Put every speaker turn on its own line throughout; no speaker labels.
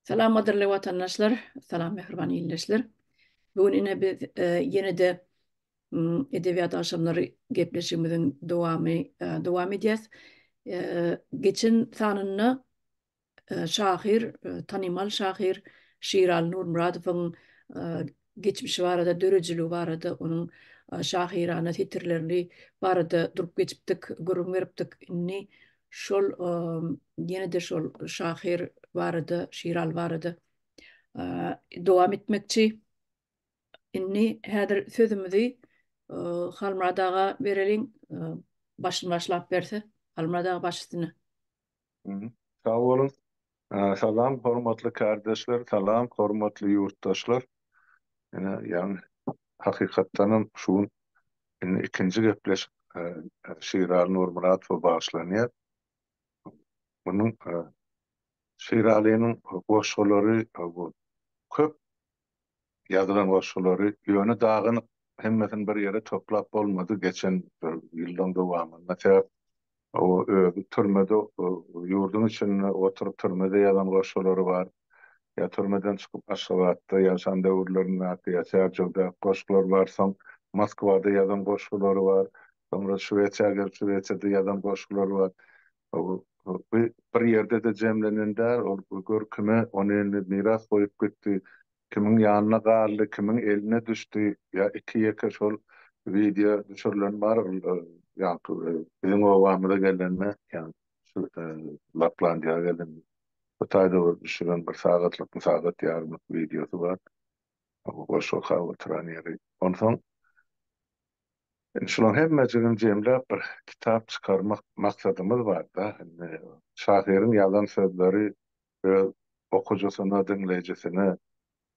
Selam adırlı vatandaşlar, selam mehriban dinleyiciler. Bugün yine biz yine de edebiyat akşamları gepleşimizin devam edeceğiz. Geçen sanını şair, Tanimal şair Şiral Nurmuradov'un e, geçmişi barada, döreciliği barada, onun şairane titirlerini barada durup geçipdik, görüm veripdik. Inni şol yine de şol şair barada, Şiral barada devam etmekçi. Inni häzir sözümüzi Halmuradaga berelim. Başın başlap berse Halmuradaga başysyny.
Hı hı. Sağ olun. Salam, hormatly kardeşler, salam, hormatly yurttaşlar. Yani hakikatdanam şuun ikinci gepleş Şiral Nurmuratova başlanýar. Bunun Şirali'nin goşgalary bu köp ýazylan goşgalary ýöne dagyn hemmesin bir ýere toplap bolmady geçen ýyldan dowamında. O türmede yurdun içinde oturup türmede ýalan goşgalary bar. Ya türmeden çıkıp Aşgabatda yaşan döwürlerinde ya Serjowda goşgular var, Moskwada ýazan goşgulary bar. Sonra Şweýçarda ýazan goşgulary bar. Bir ýerde de jemlenende o görküme onu miras goýup gitdi. Kimiň ýanyna galdy, kimiň eline düşdi. Ya iki ýeke şol video düşürülen bar. Yani bizim o wamda gelenme yani Laplandiýa gelen bu taýda düşüren bir sagatlyk, sagat ýarymlyk videosu bar. O şol hawa ýeri. Onsoň şular hemmejigin jemläp bir kitap çykarmak maksadymyz bar da. Şahyryň ýazan sözleri öz okujasyna, dinleýijesine,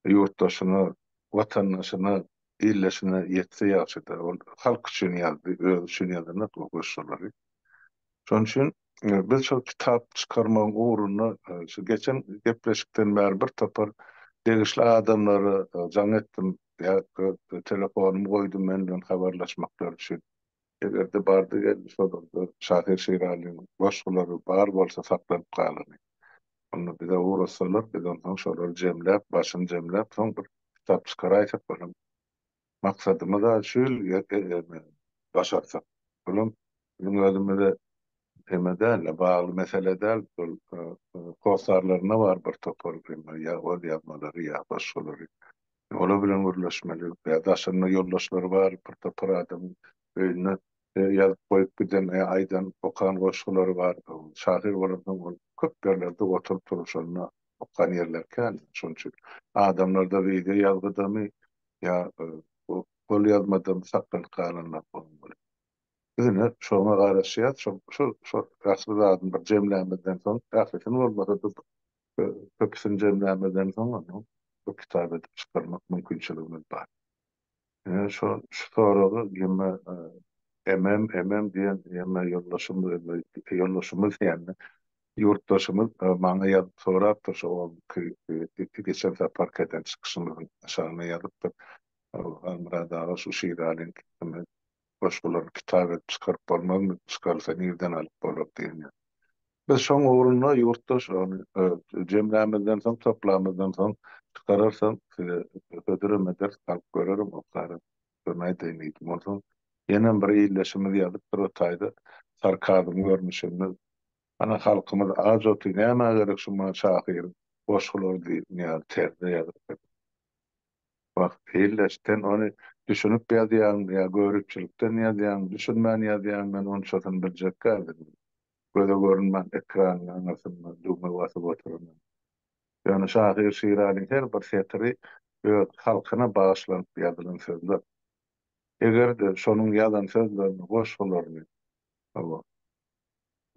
ýurtdaşyna, watandaşyna, illeşine ýetse ýaşydy. Ol halk üçin ýazdy, öz üçin ýazdy bu goşulary. Şoň üçin biz şol kitap çykarmagyň uğruna şu geçen gepleşikden bäri bir topar degişli adamlary jaň etdim. Ya telefonumy goýdum men bilen habarlaşmaklar üçin. Egerde bardy geldi şol Şahyr Şiralyň goşgulary bar bolsa saklanyp galar. Onu bize uğraşsalar, biz ondan şolary jemläp, başyny jemläp, soň bir kitap çykaraýsak bolam. Maksadymyz da şu başarsak. Bolam, bizim özümizde temede bağlı mesele değil, kosarlarına var bir topar ya o yapmaları ya başkaları. Ola bilen gürleşmeli ya da aşırı yoldaşları var bir topar adam önüne yazıp koyup giden aydan okan koşulları var. Şahir olarak köp yerlerde oturup duruşlarına okan yerlerken şunun için adamlarda video yazgıda mı ya o kol yazmada mı saklan kalanlar olmalı. Bizine şoňa garaşýar, şu rasyzadym bir jemlämeden soň, ählisin bolmasa da köpüsini jemlämeden soň onu bu kitaba çykarmak mümkinçiligimiz bar. Şu soragy ýeme emem diýen ýeme ýoldaşymyz ýani ýurtdaşymyz maňa ýazyp sorapdy şu geçen separ keten çykyşymyzyň aşagyna ýazypdy. Almuradaga şu şiiralyň başgalar kitap edip çıkarıp barmazmy, çıkarsa nerden alıp bolar diýen. Biz şoň uğruna ýurtdaş ony jemlämezden soň, toplamazdan soň çıkararsam ödüremeder alyp görerim okary. Görmäýdi diýdim. Onsoň ýene bir ýyllaşymy ýazyp bir otaýda sarkadymy görmüşim. Ana halkymyz az oty näme gerek şu şahyr boşgular diýip terde ýazyp. Bak ýyllaşdan onu düşünüp ýazýan ýa görükçilikden ýazýan, düşünmän ýazýan men onu çatan biljek geldim. Göze görünmän ekranyň aňasyna dugma basyp otururum. Ýani Şahyr Şiralyň her bir setiri öz halkyna bagyşlanyp ýazylan sözler. Egerde şonuň ýazan sözlerini goşgularyny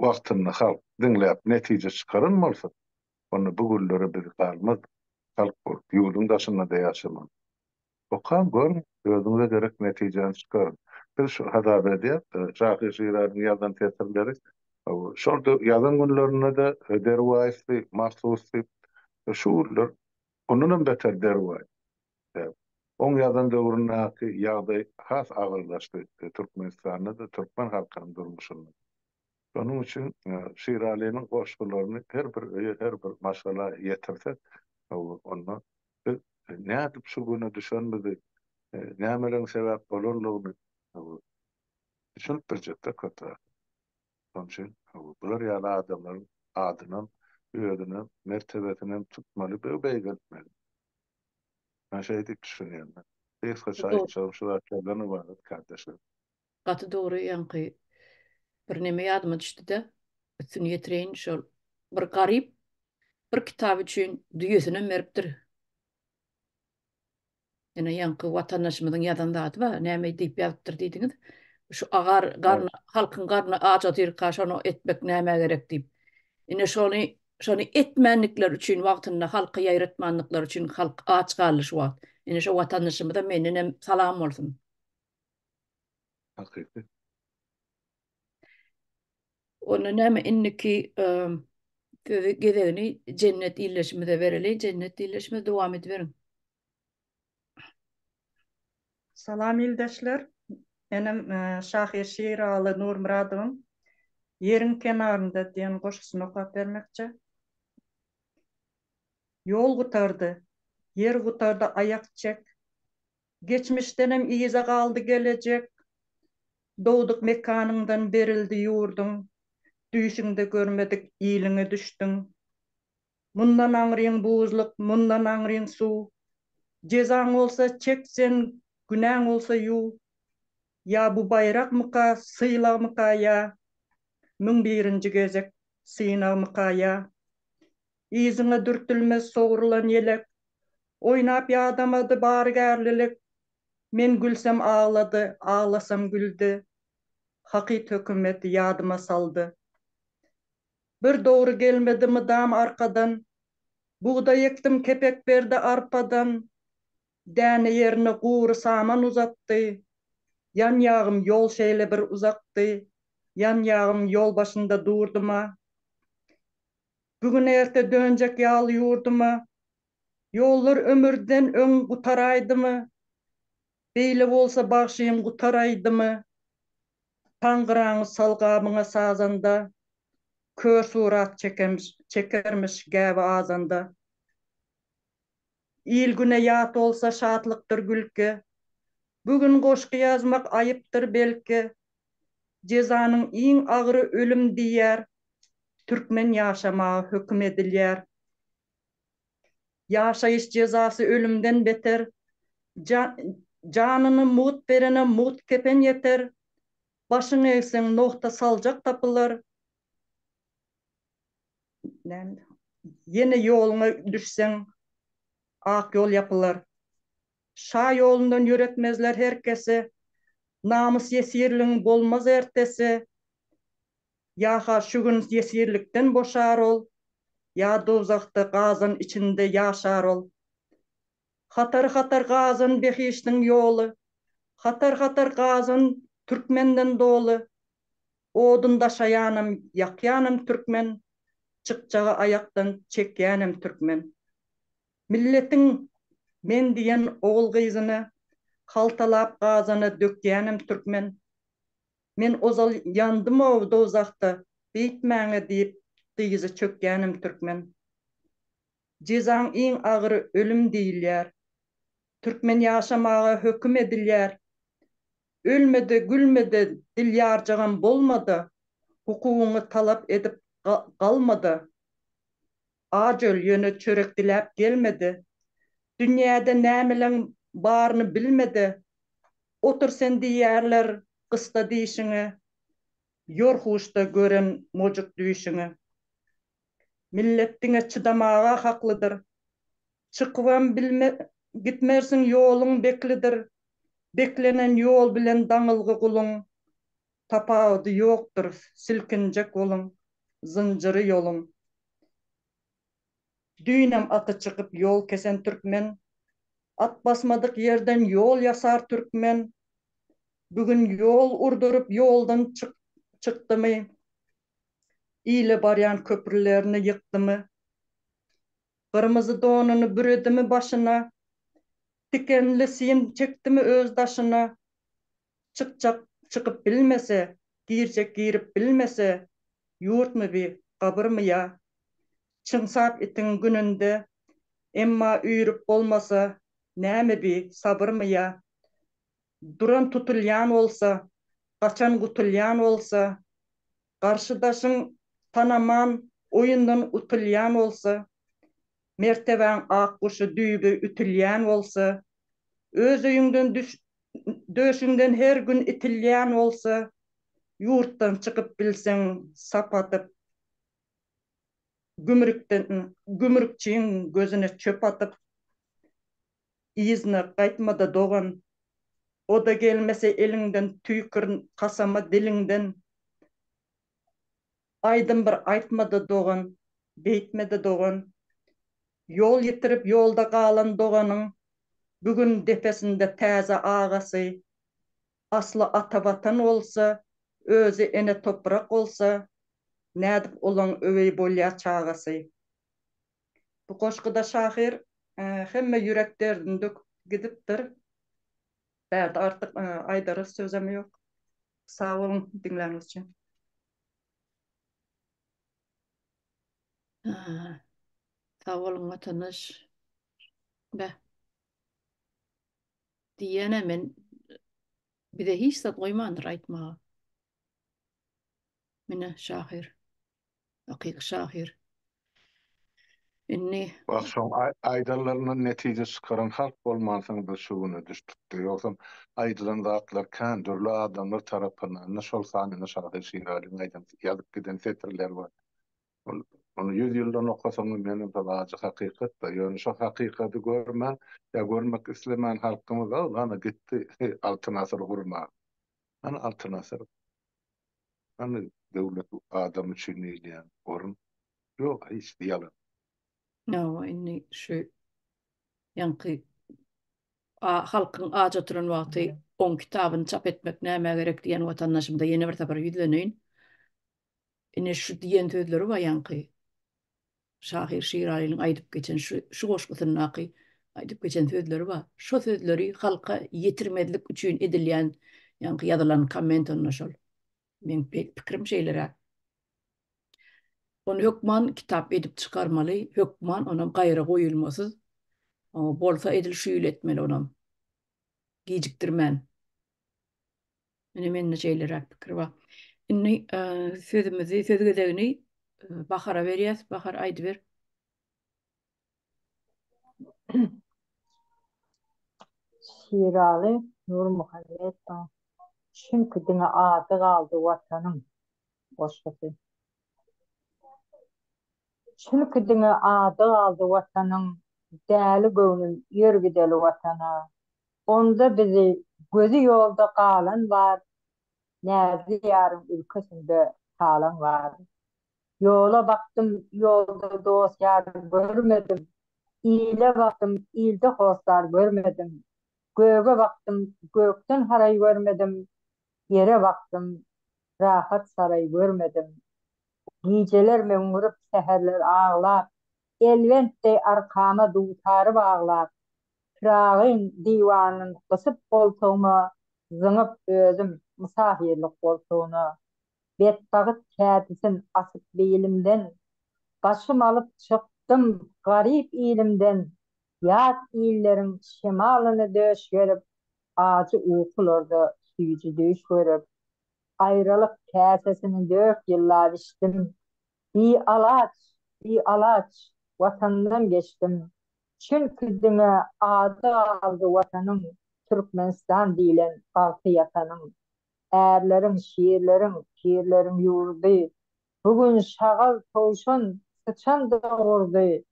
wagtyny halk dinläp netije çykaran bolsa, onu bu güllere biz galmaz halk bolup ýurdun daşynda ýaşaman. Okan görün, özüňize gerek netijeni çykaryn. Biz şu hadap edýät, Şahyr Şiralyň ýazan tesirleri, şolda ýazan günlerinde de derwaýsy, mahsusy, şuurlar, onundan beter derwaý. On ýazan döwründäki ýagdaý has agyrlaşdy Türkmenistanda da Türkmen halkynyň durmuşynda. Onun için Şirali'nin goşgularyny her bir maşgala ýetirsek, ondan biz nädip şu güne düşenmedi, nämeleň sebäp bolarlygyny düşünüp birjekde kötü. Onun için bular ýaly adamlaryň adyny, öýüdüni, mertebesini tutmaly, beýgelmeli. Ben şey diýip düşünýärdim. Eski
Do-
şaýçam şu wagtlardan ibaret kardeşler.
Gatı doğru yankı bir neme yadıma düştü de üstünü getireyin şol bir garip bir kitap üçün düýesine meripdir. Ene yankı watandaşymyzyň ýazanda aty bar, näme diýip ýazypdyr diýdiňiz. Şu agar
Evet,
garny halkyň garny aç atyrka şonu etmek näme gerek diýip. Ine şonu etmänlikler üçün wagtynda halky ýaýratmanlyklar üçün halk aç galyş wagt. Ine şu watandaşymyza menden salam bolsun.
hakiki.
Onu näme inniki gezegini cennet iyileşmede vereli, cennet iyileşmede devam ediverin.
Salam ildeşler. Benim Şahir Şiiraly Nurmuradowym Ýeriň kenarynda diýen goşgysyny okap bermekçi. Yol gutardy, yer gutardy ayak çek. Geçmişdenem iýize galdy gelecek. Doğduk mekanından berildi ýurdun. Düýşiňde görmedik ýylyňy düşdüň. Mundan aňryň buzluk, mundan aňryň suw. Jezaň bolsa çeksen, günäň bolsa ýu. Ya bu bayrak mıka, sıyla mıka ya, 1001-nji gezek sıyna mıka ya. İzine dürtülmez soğurulan yelek, oynap yadamadı bargärlilik. Men gülsem ağladı, ağlasam güldü. Hakit hökümeti yadıma saldı. Bir doğru gelmedi mi dam arkadan, buğday ektim kepek berdi arpadan. Däne yerine guuru saman uzattı. Yan yağım yol şeyle bir uzaktı. Yan yağım yol başında durduma. Bugün erte dönecek yağlı yurduma. Yollar ömürden ön gutaraydı mı? Beyle olsa bağışıyım gutaraydı mı? Tangıranı salgamına sazanda. Kör surat çekermiş gäbe azanda. İl güne yat olsa şatlıktır gülke. Bugün goşky yazmak ayıptır belki. Cezanın iň agyry ölüm diýär. Türkmen ýaşamagy höküm edilýär. Ýaşaýyş cezasy ölümden beter. Janyny mut berene mut kepen yeter. Başyny egseň nokta saljak tapylar. Yine ýoluňa düşseň ak ýol yapylar. Şa ýolundan ýöretmezler herkese. Namys ýesirliň bolmaz ertesi. Yaha şu gün ýesirlikden boşar ol. Ya dozakda gazın içinde yaşar ol. Hatar hatar gazın behiştin yolu. Hatar hatar gazın Türkmenden dolu. Odun daşayanım, yakyanım Türkmen. Çıkçağı ayaktan çekyanım Türkmen. Milletin men diyen oğul gıyzını, haltalap gazını dökyanım Türkmen. Men ozal yandım o dozakta, bitmäňe diýip dyýzy çökýänim Türkmen. Jezaň iň agyry ölüm diýilýär. Türkmen ýaşamaga höküm edilýär. Ölmedi, gülmedi, dil ýarjagan bolmady. Hukugyny talap edip galmady. Ajöl ýöne çörek diläp gelmedi. Dünýäde nämeleň baryny bilmedi. Otur sen diýerler gysta diýişiňi. Ýorhuşda gören mojuk düýşiňi. Millettiňe çydamaga haklydyr. Çykybam gitmersiň ýoluň beklidir. Beklenen ýol bilen daňylgy guluň. Tapawdy ýokdur silkinjek goluň. Zynjyry ýoluň. Düýnem aty çykyp ýol kesen türkmen. At basmadyk ýerden ýol ýasar türkmen. Bugün ýol urdurup ýoldan çykdymy. İle baryan köprülerini yıktımı, kırmızı donunu büredimi başına, dikenli siyim çektimi öz daşına, çıkıp bilmese, giyirip bilmese, yurt mu bi, kabır mı ya? Çınsap itin gününde, emma üyürüp olmasa, näme bi, sabır mı ya? Duran tutulyan olsa, kaçan kutulyan olsa, karşıdaşın tanaman oyundan utulyan olsa, merteben akkuşu düýbi ütülýän bolsa, öz öýüňden döşüňden her gün itilýän bolsa, yurtdan çykyp bilseň sapatyp, gümrükçiň gözüne çöp atyp, izine gaýtmada dogan, o da gelmese elinden tüýkürün kasama dilinden, aydın bir aýtmada dogan, beýtmede dogan, yol yitirip yolda galan doganyň bugün defesinde täze agasy, aslı atavatan olsa, özü ene toprak olsa, nädip olan öwey bolýar çagasy. Bu goşguda şahyr hemme yüreklerden döküp gidipdir. Bäde artık aýdary sözem ýok. Sag bolun dinläňiz üçin.
Sağ olun vatandaş. Be. Diyene men bir de hiç de koymandır aytmağa. Mine şahir. Hakik şahir. Inni
Bak şu aydalarının netije çıkaran halk bolmansyň da şuny düştükdi. Ýoksa aydalan zatlar kändürli adamlar tarapyndan şol sanyny şahir şiiralyň aýdan ýazyp giden setirler bar. Onu 100 ýyldan okasaň menin tabagy hakykat da, ýöne şu hakykaty görmän, ýa görmek islemän halkymyz ana gitdi altyn asyr gurma. Ana altyn asyr. Ana döwlet adam üçin ýa gorun. Ýok, hiç ýalan.
no inni şu yankı halkın ağaç oturan vakti 10 kitabını çap etmek näme gerek diyen vatandaşımda yeni bir tapar yüzlenöyin. Inni şu diyen sözleri var yankı. Şahir şiiralyň aýdyp geçen şu goşgutynyň aky aýdyp geçen sözleri var. Şu sözleri halka ýetirmedlik üçin edilýän yankı ýazylan kommentarlar şol. Men pikirim şeýlere. Onu hökman kitap edip çıkarmaly, hökman ona gaýra goýulmasy. Bolsa edil şüýül etmeli onam. Gijikdirmän. Mene şeýlere pikir var. Inni sözümizi, söz gezegini Bahar'a berýäs. Bahar aýdy ber.
Şiraly Nur Muhammed çünkü diňe ady galdy watanyň goşgusy. Çünkü diňe ady galdy watanyň däli göwnün ýergideli watana. Onda bizi gözü ýolda galan bar, näze ýaryň ülkesinde kalan bar. Yola baktım, yolda dost ýar görmedim. İle baktım, ilde hoslar görmedim. Göğe baktım, gökten haray görmedim. Yere baktım, rahat saray görmedim. Geceler meňurup seherler ağlar. Elbette arkama dutarı bağlar. Firagyn diwanyn gysyp bolsaňa zyňyp özüm musahirlik bolsaňa. Betbagyt kädisin asyp beýlimden. Başym alıp çıktım garip ilimden. Yat illerin şemalyny döş görüp, acı uykularda süýüji döş görüp, aýralyk käsesini 4 ýyllar içdim. Bir alaç, vatandan geçtim. Çünkü diňe ady aldy watanyň, Türkmenistan diýilen galty ýatanyň. Erlerin, şiirlerin ýurdy. Bugün şagal toşun, sıçan doğurdu.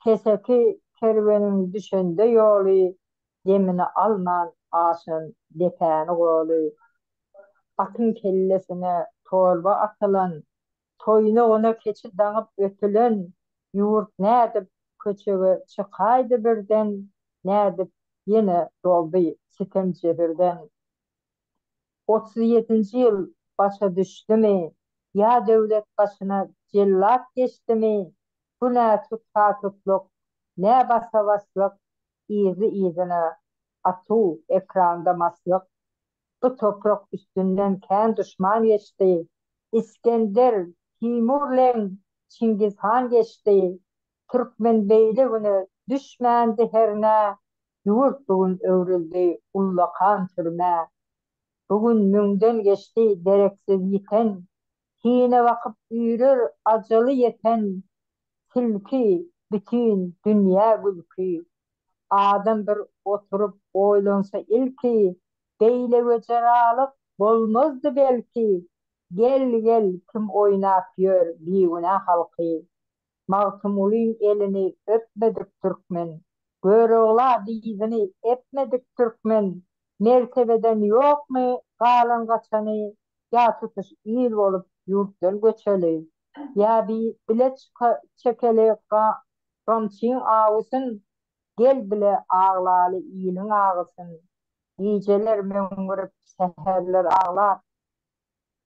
Keseki kervenin düşende yolu, yemini alman aşın depeni golu. Atın kellesine torba atılan, toyuna ona keçi danıp ötülen, yurt nädip köçege çıkaydı birden, nädip yine doldu sitemci birden. 37. yıl başa düştü mü? Ya devlet başına cellat geçti mi? Bu ne tutluk, ne basavaslık, izi izine atu ekranda maslık. Bu toprak üstünden kendi düşman geçti. İskender Timurlen Çingiz Han geçti. Türkmen beyle günü düşmendi herne. Yurt bugün öwrüldi ullakan türme. Bugün müňden geçti dereksiz yiten. Hine vakıp üýrer ajaly yeten. Tilki bütün dünya gülki. Adam bir oturup oýlansa ilki. Beýle göçeralyk bolmazdy belki. Gel gel kim oynap ýör biýgünä halky. Magtumulyň elini öpmedik türkmen. Göregla diýdini etmedik türkmen. Mertebeden ýokmy galan gaçany. Ya tutuş il bolup ýurtdan göçeli. Ya bile çekeli gamçyň awysyn. Gel bile ağlaly iliň ağysyn. Gijeler meňirip seherler ağlar.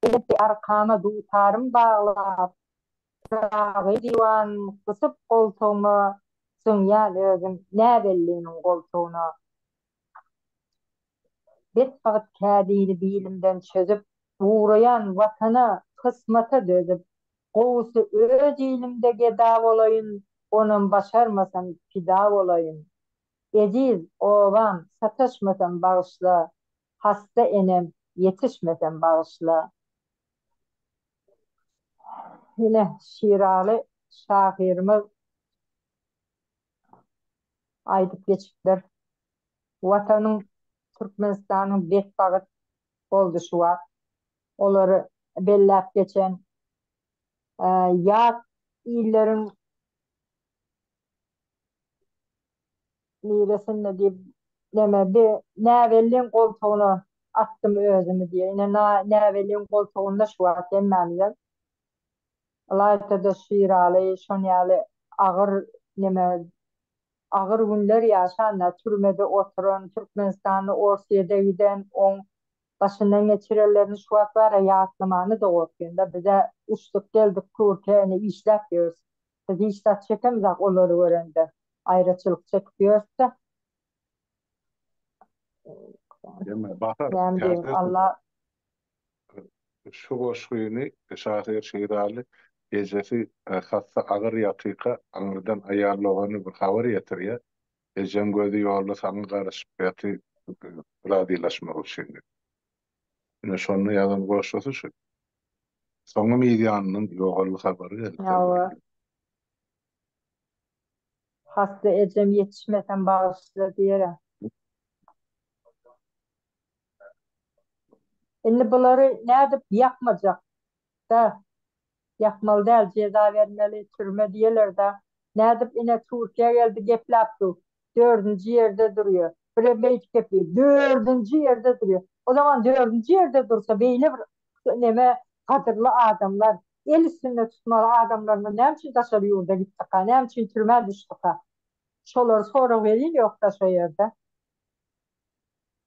Gelip arkama dutarym bağlap. Sagy diwan gysyp goltugyma süňýän özüm näbelliniň goltugyna. Bet fakat kädiri bilimden çözüp uğrayan vatana kısmata dözüp gowsy öz ilimde geda bolayın onun başarmasam fida bolayın. Eziz oğlan sataşmasam bağışla, hasta enem yetişmesem bağışla. Yine şiiraly şahirimiz Aýdyp geçipler. Watanyň Türkmenistanyň bet bagyt boldy şu wagt. Olary bellap geçen ýat illeriň niresinde diýip näbelliň goltugyna attym özümi diýe. Ine näbelliň goltugynda şu wagt emmämler. Alayta-da şiiraly, şonýaly agyr agyr günler ýaşanlar, türmede oturan, Türkmenistanyny orsiýede giden, oň başyndan geçirenlerini şu wagtlara ýatlymany da gorkýanda bize uçtuk geldik Türkiýe'ni işläp ýörüs. Biz işläp çekemizak olary görende. Aýraçylyk çekip ýörüsde.
Deme, Bahar,
Yani Allah
şu goşgyny şahir şeýraly gejesi hassa agyr ýatyka aňyrdan aýarlagany bir habar ýetirýär. Ejem gözi ýolda saňy garaşyp ýaty radiolaşmak üçin. Ine şonu ýazan goşgasy şu. Soňy medianyň ýogaly habary geldi.
ýawa hasta ejem yetişmesen bağışla diýerä. Indi bulary nädip ýakmajak da ýakmaly däl ceza vermeli türme diýerler da nädip ine Türkiýe geldi gepläpdi. 4-nji ýerde durýar. Bir beýt gepi 4-nji ýerde durýar. O zaman 4-nji ýerde dursa beýle bir neme kadyrly adamlar el üstünde tutmaly adamlarla näme üçin daşary ýurda gitdik, näme üçin türme düşdik. Şolar sonra welin ýokda şo ýerde.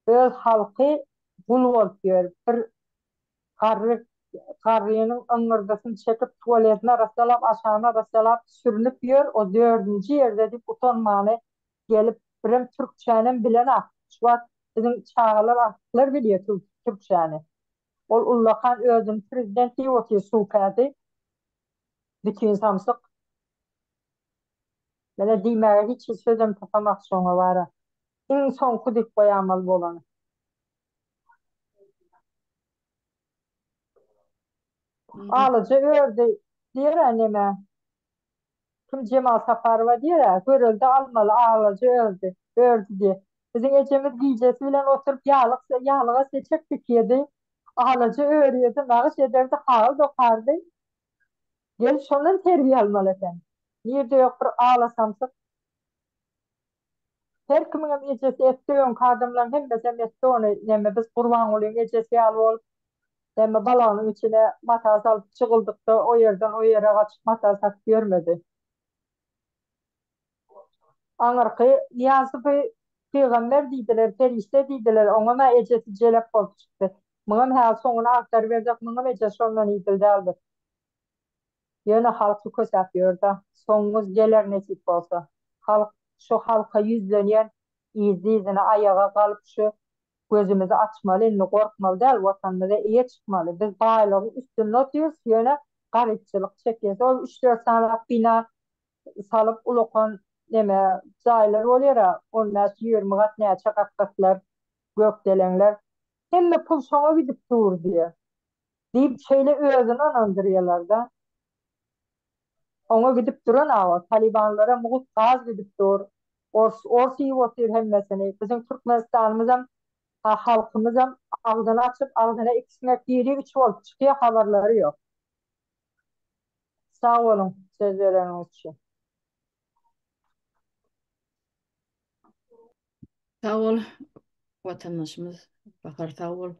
Öz halky gul bolup ýör. Bir garrynyň öňürdäsin çekip tualetine rastalap, aşağına rastalap sürünüp ýör. O 4-nji ýerde dip utanmaly gelip birim türkçäni bilen ak. Şu wagt bizim çağlar aklar bilýär türkçäni. Ol ullakan özüm prezident diýip suwpady. Bütün samsyk. Mene diýmäge hiç sözüm tapamak soňa bara. Iň soňky dip goýamaly bolany. Alıcı ördü diýer neme. Kim Cemal Safarowa diýer, görüldi almaly alıcı öldü. Ördü diýe. Bizim ejemiz giýjesi bilen oturup ýalyga seçek dikýärdi. Alıcı öýrýärdi, nagyş ederdi, haýal dokardy. Gel şondan terbiýe almaly eken. Nirde ýok bir ağlasamsyk. Her kimiň ejesi etdiň kadamlaryň hemmesi etdi onu neme biz Gurban Gulyň ejesi ýaly bolup demme balanyň içine mata salyp çygyldyk-da o ýerden o ýere gaçyp mata salyp görmedi. Aňyrky Niýazypy peýgamber diýdiler, ferişte diýdiler, oňa ejesi jelep bolup çykdy. Muňam häl soňuna aktar berjek, muňam ejesi ondan ýytyldy. Ýöne halky kösäp ýördi. Soňumuz geler nesip bolsa. Halk şu halka yüzlenýän izine ayağa galyp şu gözümüzi açmaly, indi gorkmaly däl, watanymyza eýe çykmaly. Biz baýlagy üstünde oturýarys, ýöne garypçylyk çekýär. Ol 3-4 sanlyk bina salyp ulakan neme jaýlar bolýar. Onlar 20 gat näçe gat-gatlar, gökdelenler. Hemme pul şoňa gidip dur diýe. Diýip şeýle özüni anandyrýarlar da. Oňa gidip duran awa Talibanlara mugut gaz gidip dur. Orsi otyr hemmesini. Bizim Türkmenistanymyzam, halkymyzam agzyny açyp agzyna ikisine biri 3 bolup çykýar, habarlary ýok. Sağ olun sözleriniz için.
Sağ ol vatandaşımız. Bakar sağ ol.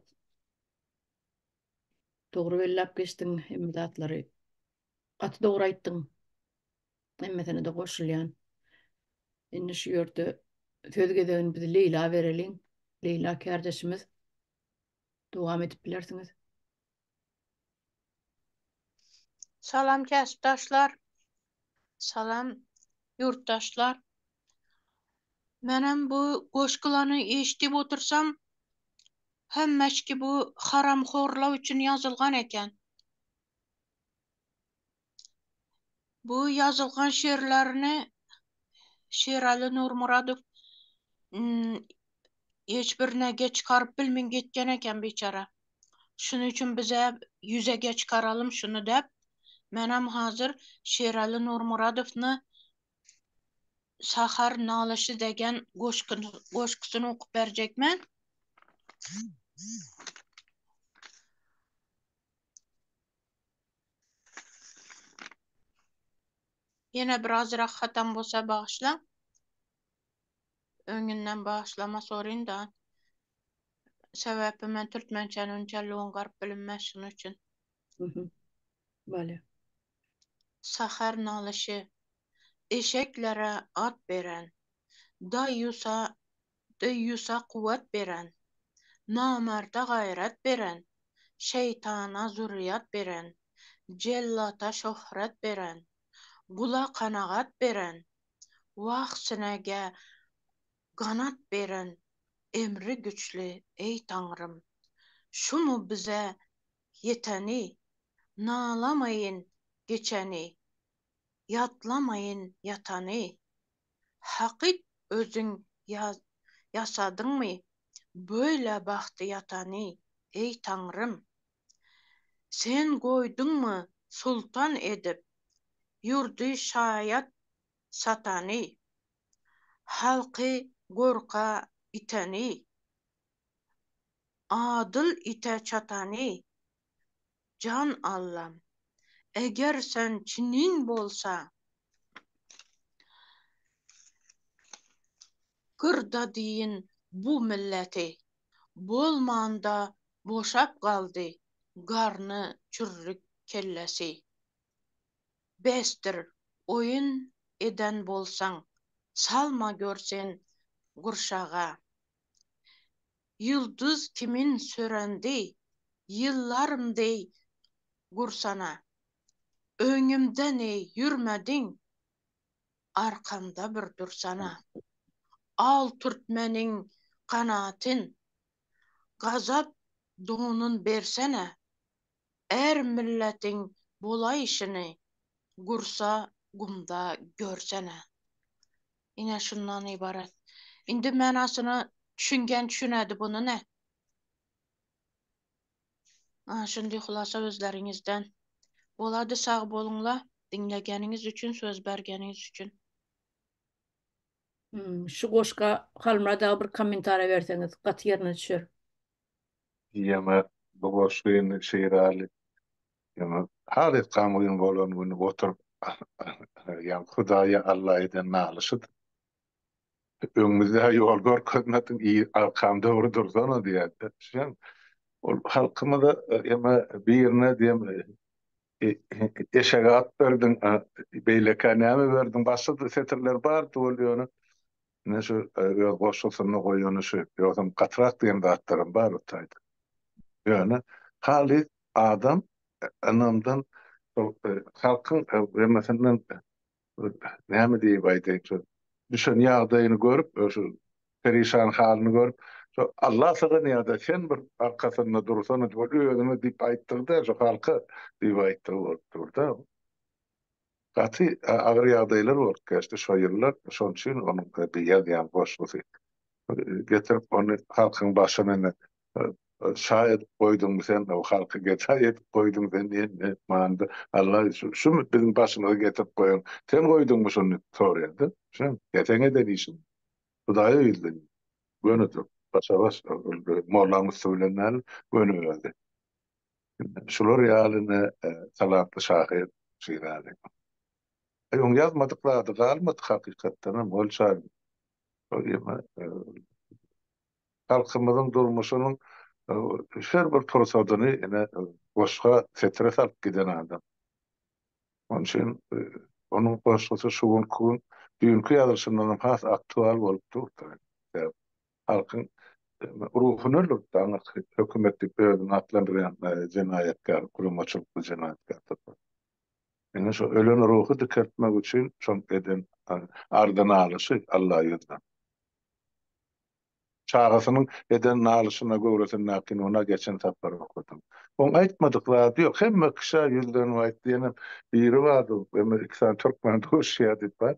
Doğru bellap geçtin imdatları. Atı doğru ayttın. Emmesine de koşulyan. Inni şu yurdu söz gedeğini bizi Leyla verelim. Leyla kardeşimiz. Devam edip bilersiniz.
Salam kasıpdaşlar, salam yurttaşlar. Menem bu goşkulany eşitip otursam, hemmeşki bu haramxorlar üçün yazılgan eken. Bu yazılgan şeirlerini Şerali Nurmuradov hiçbirine geç çıkarıp bilmin getken eken biçara. Şunun üçün bize yüze geç çıkaralım şunu dep. Menem hazır Şerali Nurmuradov'ni Sahar nalışı degen goşkusunu okup berjekmen. Yine birazcık hatam bolsa bağışla. Öňünden bağışlama sorayın da. Sebäbi men türkmençäni önçäli garp bilinmez şunun üçün.
Böyle.
Sahar nalışı. Eşeklere at beren. Dayyusa kuvvet beren. Namerda gayret beren. Şeytana zurriyat beren. Cellata şöhret beren. Gula kanagat beren. Wagsinege ganat beren. Emri güçlü ey Tanrım. Şunu bize yeteni. Nalamayın geçeni. Yatlamayın yatani. Hakik özün yasadın mı? Böyle baktı yatani. Ey Tanrım. Sen koydun mu sultan edip yurdu şayat satani. Halkı gorka iteni. Adıl ite çatani. Can Allah'ım. Eğer sen çinin bolsa kırda deyin bu milleti. Bolmanda boşap kaldı garnı çürrük kellesi. Bestir oyun eden bolsan salma görsen gurşağa. Yıldız kimin sörendi yıllarım dey gursana. Öňümden ey yürmedin arkamda bir dursana. Al Türkmenin kanatin gazap donun bersene. Er milletin bolay işini gursa gumda görsene. Yine şundan ibaret. Indi manasını düşüngen düşünedi bunu ne? Şimdi hulasa özlerinizden. Bolady sağ bolunla, dinlegeniniz üçün, söz bergeniniz üçün.
Şu goşka halmada bir komentara verseniz gat yerine düşer.
Yema bu goşgyny Şeýrali. Yema halit gamyň bolan güni oturup ýa Hudaýa Allah eden nalyşydy. Öňümizde ýol görkezmetin iyi arkamda durdursana diýär. Şeň ol halkymyza ýa birine diýem eşege at berdiň, beýleka näme berdiň, başga setirler bar bolýany. Ne şu goşgyny goýany şu ýogam gatrak diýen zatlarym bar otaydy. Ýöne halit adam anamdan halkın mesela näme diýip aýdaýçy düşen ýagdaýyny görüp, şu perişan halyny görüp Şu Allah sana niyada sen bir arkasında dursana bu özüne dip ayttırdı şu halka dip ayttırdı. Gaty agyr ýagdaýlar bolup geçdi şo ýyllar şol üçin onuň bir ýa-da boşlugy getirip onu halkyň başyna şaýat goýdum sen o halky geçäýet goýdum sen diýen mandy Allah şu bizim başymyza getirip goýan sen goýdummy şonu sorýardy şo geçeňe de diýişim Hudaýa öýdüm gönüdür başa baş mollamyz söylenler gönüdür şular ýalyny salatly şahyr şeýrady on yazmadıklardı galmadı hakykatdan hem ol şaýr halkymyzyň durmuşynyň her bir tursadyny ene boşga setre salyp giden adam. Onun için onun başlısı şu gün dünkü ýazgysyndan has aktual bolup durdy. Halkyň ruhuny öldürdi, hökümetlik özüni atlandyrýan jenaýatkar, guramaçylykly jenaýatkar. Ene şu ölen ruhu dikertmek üçin şol eden ardan alyşy Allah ýerden. Çağasynyň eden nalyşyna göwresen nakin ona geçen tapar okudum. On aýtmadyklar ýok, hemme kişi ýüzden aýtdy ýene biri bardy, Amerikan Türkmen doşýa diýip bar.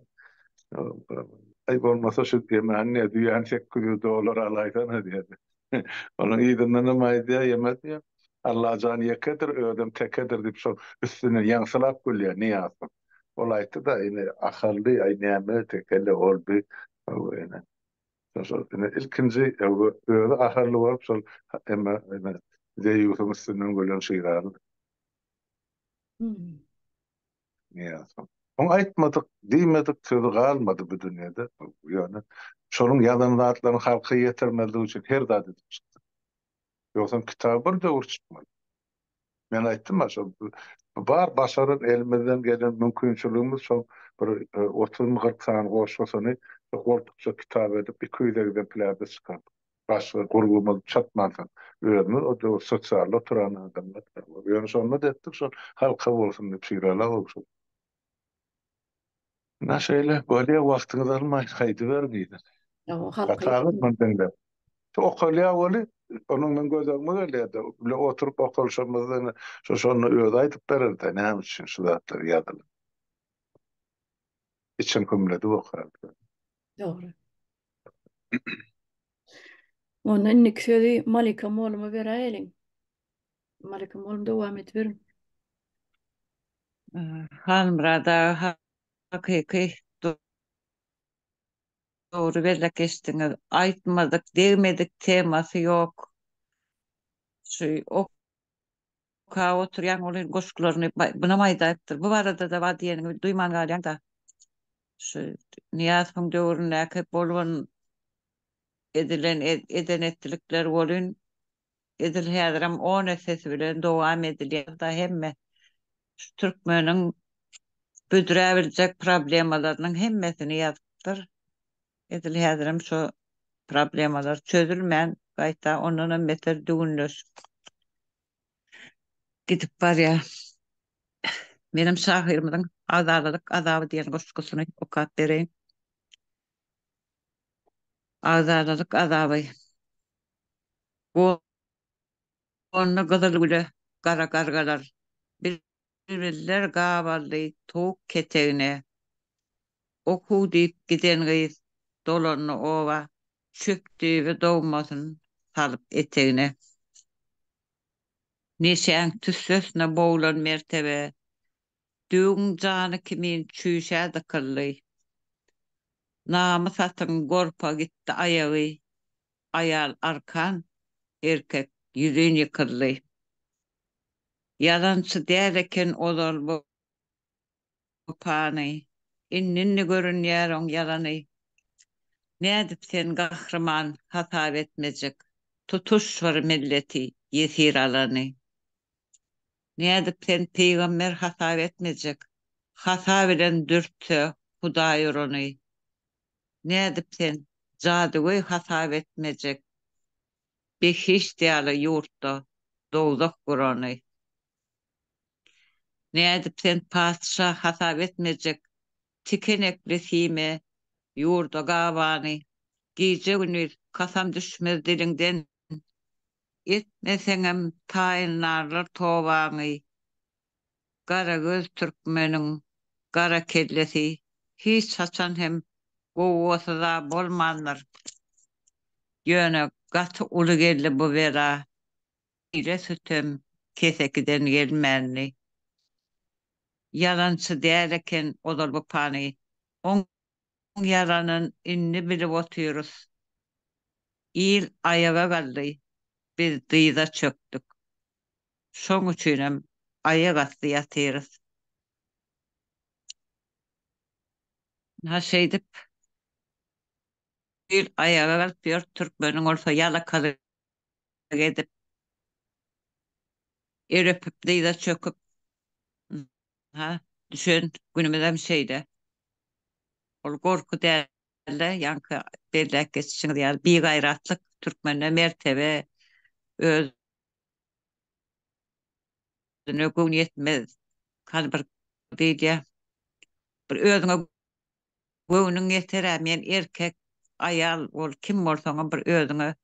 Ay bolmasa şu diýmän ýa-da $800 alaydan diýdi. Onu ýygynyň maýdy ýemedi. Allah jany ýekedir, ödem tekedir diýip şol üstüne ýaňsylap gülýär, niýasy. Ol aýtdy da ine ahally aýnäme tekelle oldy. Ene ilkinci öyle ahally bolup şol emma zeýýusyň üstünden gölen şeýler. Niýasy. On aýtmadyk, diýmedik, sözi galmady bu dünýede. Ýöne şonuň ýazanlaryny halka ýetirmeli üçin her zat edip çykdy. Ýoksa kitap bir döwür çykmaly. Men aýtdym şol bar başaryp elimizden gelen mümkinçiligimiz şol bir 30-40 sany goşmasany gortukça kitap edip bir köýdegide plada çykar. Başga gurgumyz çatmasyn. Özüni o da sosial oturan adamlar. Ýöne şonu da etdik şol halka bolsun diýip şeýrler bolsun. Näşeýle bolýa wagtyňyz almaý haýdy bermeydi.
O halka
Hataly mendende. Okulya boli onun men gözüme geldi. Bile oturup okulşamızdan şonu öýde aýtyp bererdi. Näme üçin şu zatlar ýadyly. İçin kümledi okardy.
Doğru. Onun nikşeli Malika moluma bereýelim. Malika molum dowam etberin.
Hanmrada hakyky doğru belli geçtiňiz. Aýtmadyk, degmedik temasy ýok. Şu oka oturýan olan goşklaryny buna maýda aýtdyr. Bu barada da var diýeni duýman galýan da. Şu Niýazyň döwründäki bolan eden etdilikler bolun edil häziram 10 esesi bilen dowam edilýär da hemme türkmeniň büdräbiljek problemalarynyň hemmesini ýazypdyr. Edil häziram şu problemalar çözülmän gaýta ondan meter düňünüz gidip barýar. Menim şahyrymyň azadlyk azaby diýen goşgusyny okat bereýin. Azadlyk azaby. Bu onu gyzyl güle gara gargalar. Bir-birler gabally tok ketegine. Oku diýip giden gyz dolanny owa çökdi we dowmasyn salyp etegine. Neşäň tüssesine bowlan mertebe. Düň jany kimin çüýşä dykylly. Namı satyn gorpa gitdi ayagy. Ayal arkan, erkek yüzün yıkılly. Yalançy däl eken olal bu pany. Inninni görünýär oň ýalany. Nädip sen gahrman hatap etmejek. Tutuş var milleti yesir alany. Nädip sen peýgamber hatap etmejek. Hata bilen dürtse Hudaý urany. Nädip sen jadygoý hatap etmejek. Behiş diýäli ýurtda dowzak gurany. Nädip sen padşah hatap etmejek. Tikenekli sime ýurda gabany. Giyce günü kasam düşmez dilinden. Etmeseňem taýynlarlar tobaňy. Gara göz türkmeniň gara kellesi hiç saçan hem gowwasy da bolmandyr. Ýöne gaty uly geldi bu bera. Ýere sütem kesekiden gelmänli. Yalançy däl eken odal bu pany. On yalanın inni bilip oturýarys. İl ayaga galdy. Biz dyýda çöktük. Şoň üçinem aýak asty ýatyrys. Ha şeýdip il ayaga galyp ýör türkmeniň bolsa ýalakaly edip erepip dyýda çöküp ha düşen günümizem şeýde. Ol gorku däl-de ýanky bellek geçişiň diýär bir gaýratlyk türkmene mertebe özüne gün ýetmez. Hal bir diýýär bir özüňe göwnüň ýetere men erkek ayal ol kim bolsaň bir özüňe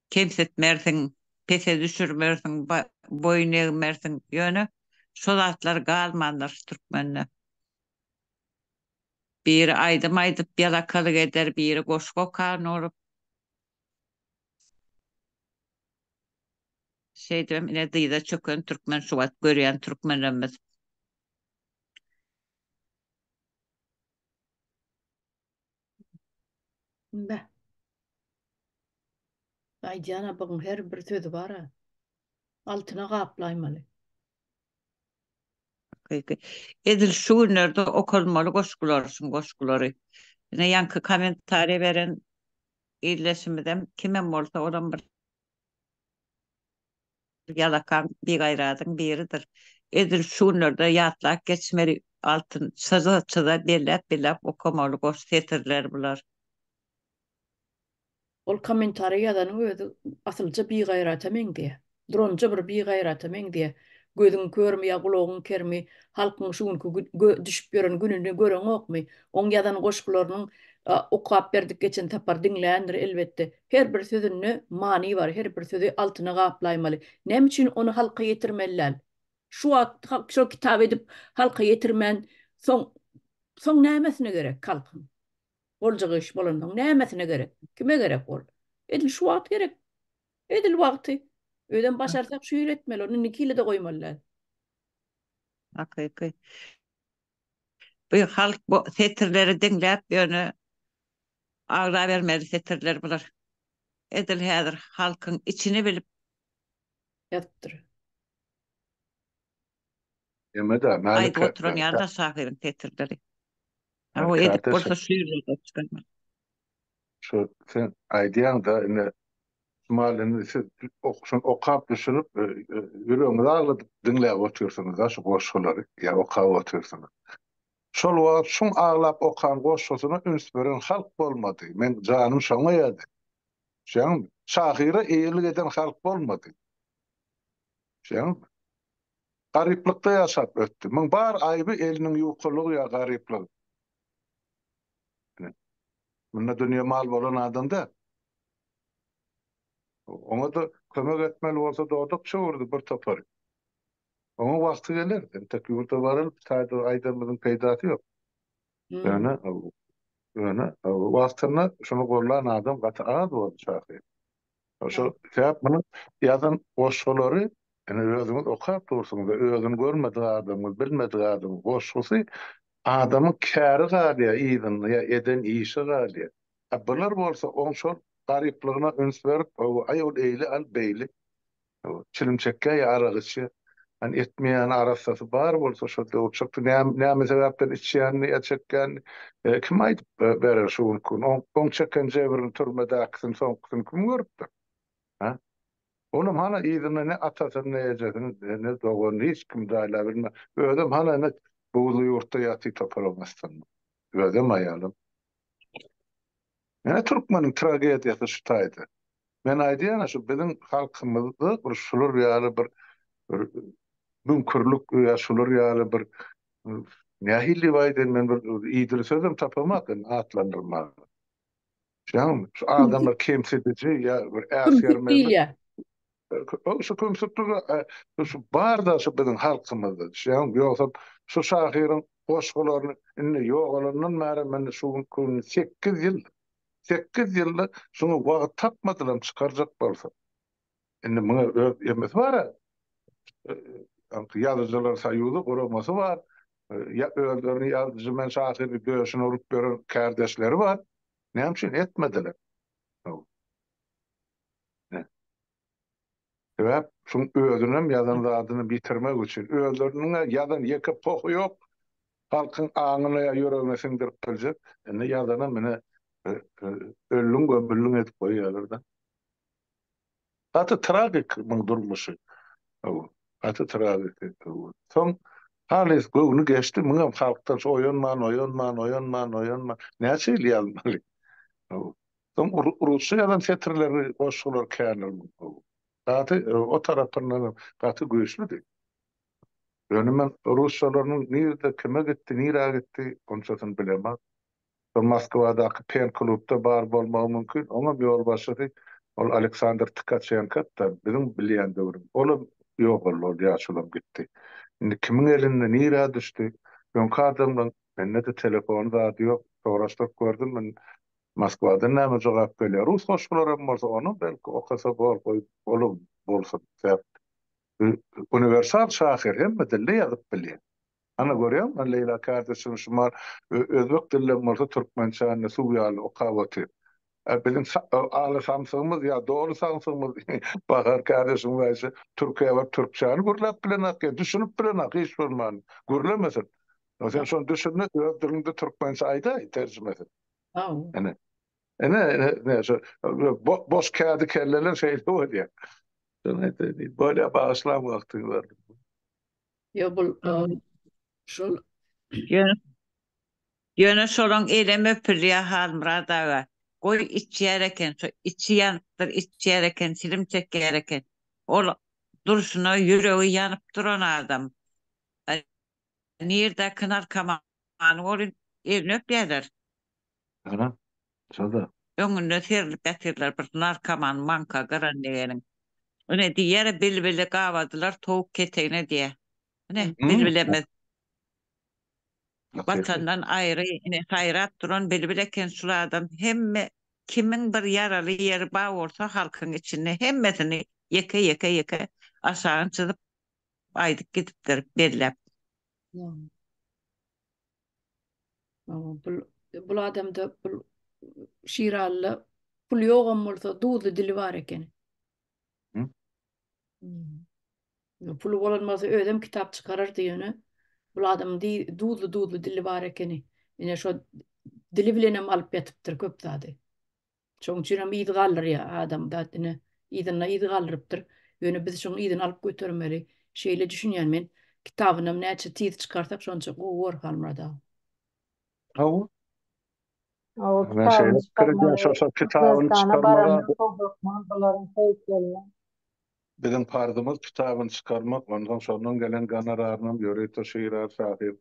kemsetmersiň, pese düşürmersiň, boyun eğmersiň ýöne şol atlar galmandyr türkmenne. Biri aýdym aýdyp ýalakalyk eder, biri goşgo kan olup. Şeýdem ine dyýda çöken türkmen şuwat görýän türkmenlerimiz.
Da. Aýdýana bugun her bir sözi bar. Altyna gaplaýmaly.
Edil şu günlerde okulmaly goşgulary. Ine ýanky kommentary beren illeşimizem kimem bolsa olam bir yalakan bir gaýradyň biridir. Edil şu günlerde ýatlak geçmeli altın saza bellep okumaly goş setirler bular.
Ol kommentary ýazanyň özü asylça bir gaýrata meňdi. Dronja bir gaýrata meňdi. Gözüň görmýär, gulagyň kermi, halkyň şuňky düşüp ýören gününi göreň okmy. Oň ýazan goşgularynyň okap berdik geçen tapar dinländir elbetde. Her bir sözüne many bar, her bir sözi altyna gaplaýmaly. Näme üçin onu halka ýetirmeliler? Şu kitap edip halka ýetirmän soň nämesine gerek halkyň? Boljagy iş bolandyň nämesine gerek? Kime gerek bol? Edil şu wagt gerek. Edil wagty. Öden başarsak şu ýetmeli, onu nikile de goýmalylar.
Hakyký. Bu halk bu setirleri dinläp ýöne agra bermeli setirler bular. Edil häzir halkyň içini bilip
Ýatdyr.
Emede
aýdyp oturan ýa-da sahyryň setirleri. O edip bolsa şu ýerde çykanmaz.
şu sen aýdýan da ine Malyny okşun okap düşürüp ýüregiňizi agladyp dinläp oturýarsyňyz da şu goşgulary ýa okap oturýarsyňyz. Şol wagt şoň aglap okan goşgusyna üns beren halk bolmady. Men janym şoňa ýady. Şoň şahyra eýerlik eden halk bolmady. Şoň garyplykda ýaşap ötdi. Men bar aýby eliniň ýokalygy ýa garyplygy. Munda dünýä mal bolan adamda ona da kömek etmeli bolsa dodukça urdu bir topar. Ona wagty gelir. Tek ýurda baryp taýda aýdymyň peýdasy ýok. Ýöne wagtyna şonu gorlan adam gaty az boldy şahy. Şo täp muny ýazan goşgulary ene özüňiz okap dursunuz, özüni görmedi adamyz, bilmedi adam goşgusy adamyň käri galýa, ýygyny ýa eden işi galýa. Bular bolsa oň şol garyplygyna üns berip, aýol eýli al beýli. Çilimçekkä ýaragyçy, hani etmeýän arasy bar bolsa şol uçakda näme sebäpden içýän ýa-çekän kim aýdyp berer şu gün. Oň çeken jebirini türmede aksyn soňkysyn kim görüpdir? Ha? Onum hala ýygyny ne atasyny ne ejegini ne dogan hiç kim daýla bilme. Ödem hala ne buğulu ýurtda ýaty taparamazsın. Ödem aýalym. Ene türkmeniň tragediýasy şu taýdy. Men aýdýan şu biziň halkymyzdy bir şular ýaly bir mümkürlük ýa şular ýaly bir nähili baýdan men bir ýydyr sözüm tapamak atlandyrmak. Şam, şu adamlar kemsedici ya bir
Kümsüt değil
askermezlik.
ya.
Şu kümsütlüğü şu bar da şu bizim halkımızda. Şam, yoksa şu şahirin boşgularyny inne ýok olandan märe men şu gün 8 ýyl 8 ýylda şunu wagt tapmadylar çykarjak bolsa. Indi muňa emes bar. Ýazyjylar saýudy guramasy bar. Ya öldürni ýazyjy men şahiri göşüni urup beren kardeşleri bar. Näme üçin etmediler? Sebäp şuň özünem ýazan zadyny bitirmek üçin özleriniň ýazan ýeke pohy ýok. Halkyň aňyna ýöregine siňdirip biljek. Indi ýazana mene öllüň gömüllüň etip goýýarlar da. Haty tragik muň durmuşy. Haty tragik. Soň halis göwünü geçdi. Muňam halkdan oýanman. Näçe ýalmaly? Soň Russiýadan setirleri goşgular känir. Haty o tarapyndan haty güýçlüdi. Önümen Russiýalaryň nirde kime gitti, nirä gitti, onçasyn bilemem. Moskwadaky pen klubda bar bolmagy mümkin. Oňa ýol başlady. Ol Aleksandr Tkachenko da bizim bilýän döwrüm. Ola ýok boldy, ýaşulam gitdi. Indi kimiň elinde nirä düşdi? Ýonka adamdan mende de telefon zady ýok. Soraşdyryp gördüm men Moskwadan näme jogap gelýär. Rus goşgularym bolsa onu belki okasa bol goýup bolsa. Universal şahir hemme dille ýazyp bilýär. Ana görýän, Leyla kardeşim şumar özbek dillen bolsa türkmençe, suwýaly okawaty. Bizim aly samsygymyz ýa dogry samsygymyz Bahar kardeşim näçe Türkiýe we türkçäni gürläp bilen düşünüp bilen hiç bolman. Gürlemesin. Sen şonu düşünme, öz dilinde türkmençe aýda terjime et. Ene. Näçe boş kağıdı kelleler şeýle bolýar. Böyle bağışlan vakti var.
Ya bu şol
Ýöne şolaň eleme pirýa halmra daga. Goý içýäreken, şu içýändir, içýäreken, silim çekýäreken. Ol duruşuna ýüregi ýanyp duran adam. Nirde kınar kaman ol elnök ýalar.
Ana, şada.
Öňünde serilip ýatylar bir narkaman manka garan diýeniň. Öne diýer bilbili gawadylar towuk ketegine diýe. Ne bilbilemez. Vatandan ayrı yine hayrat duran bilbileken sulardan hemme kimin bir yaralı yeri bağ olsa halkın içinde hemmesini yeke aşağı çizip aydık gidipdir belläp.
Bu adamda bu şiirally pul ýogam bolsa duýdy dili bar eken. Pul bolanmasa ödem kitap çıkarar diýeni. Bu adam duýdy dili bar ekeni. Ine şo dili bilenem alyp ýatypdyr köp zady. Şoň üçin hem ýygy galyr ýa adam datine ýygyna ýygy galyrypdyr. Ýöne biz şoň ýygyny alyp götürmeli. Şeýle düşünýän men kitabyny näçe tiz çıkarsak şonça gowur kalmada.
Hawa.
O
Ben şeyle kırıcı şoşa kitabını çıkarmağa bizim pardımız kitabını çıkarmak ondan sonra gelen ganararının yöreto şiirar sahip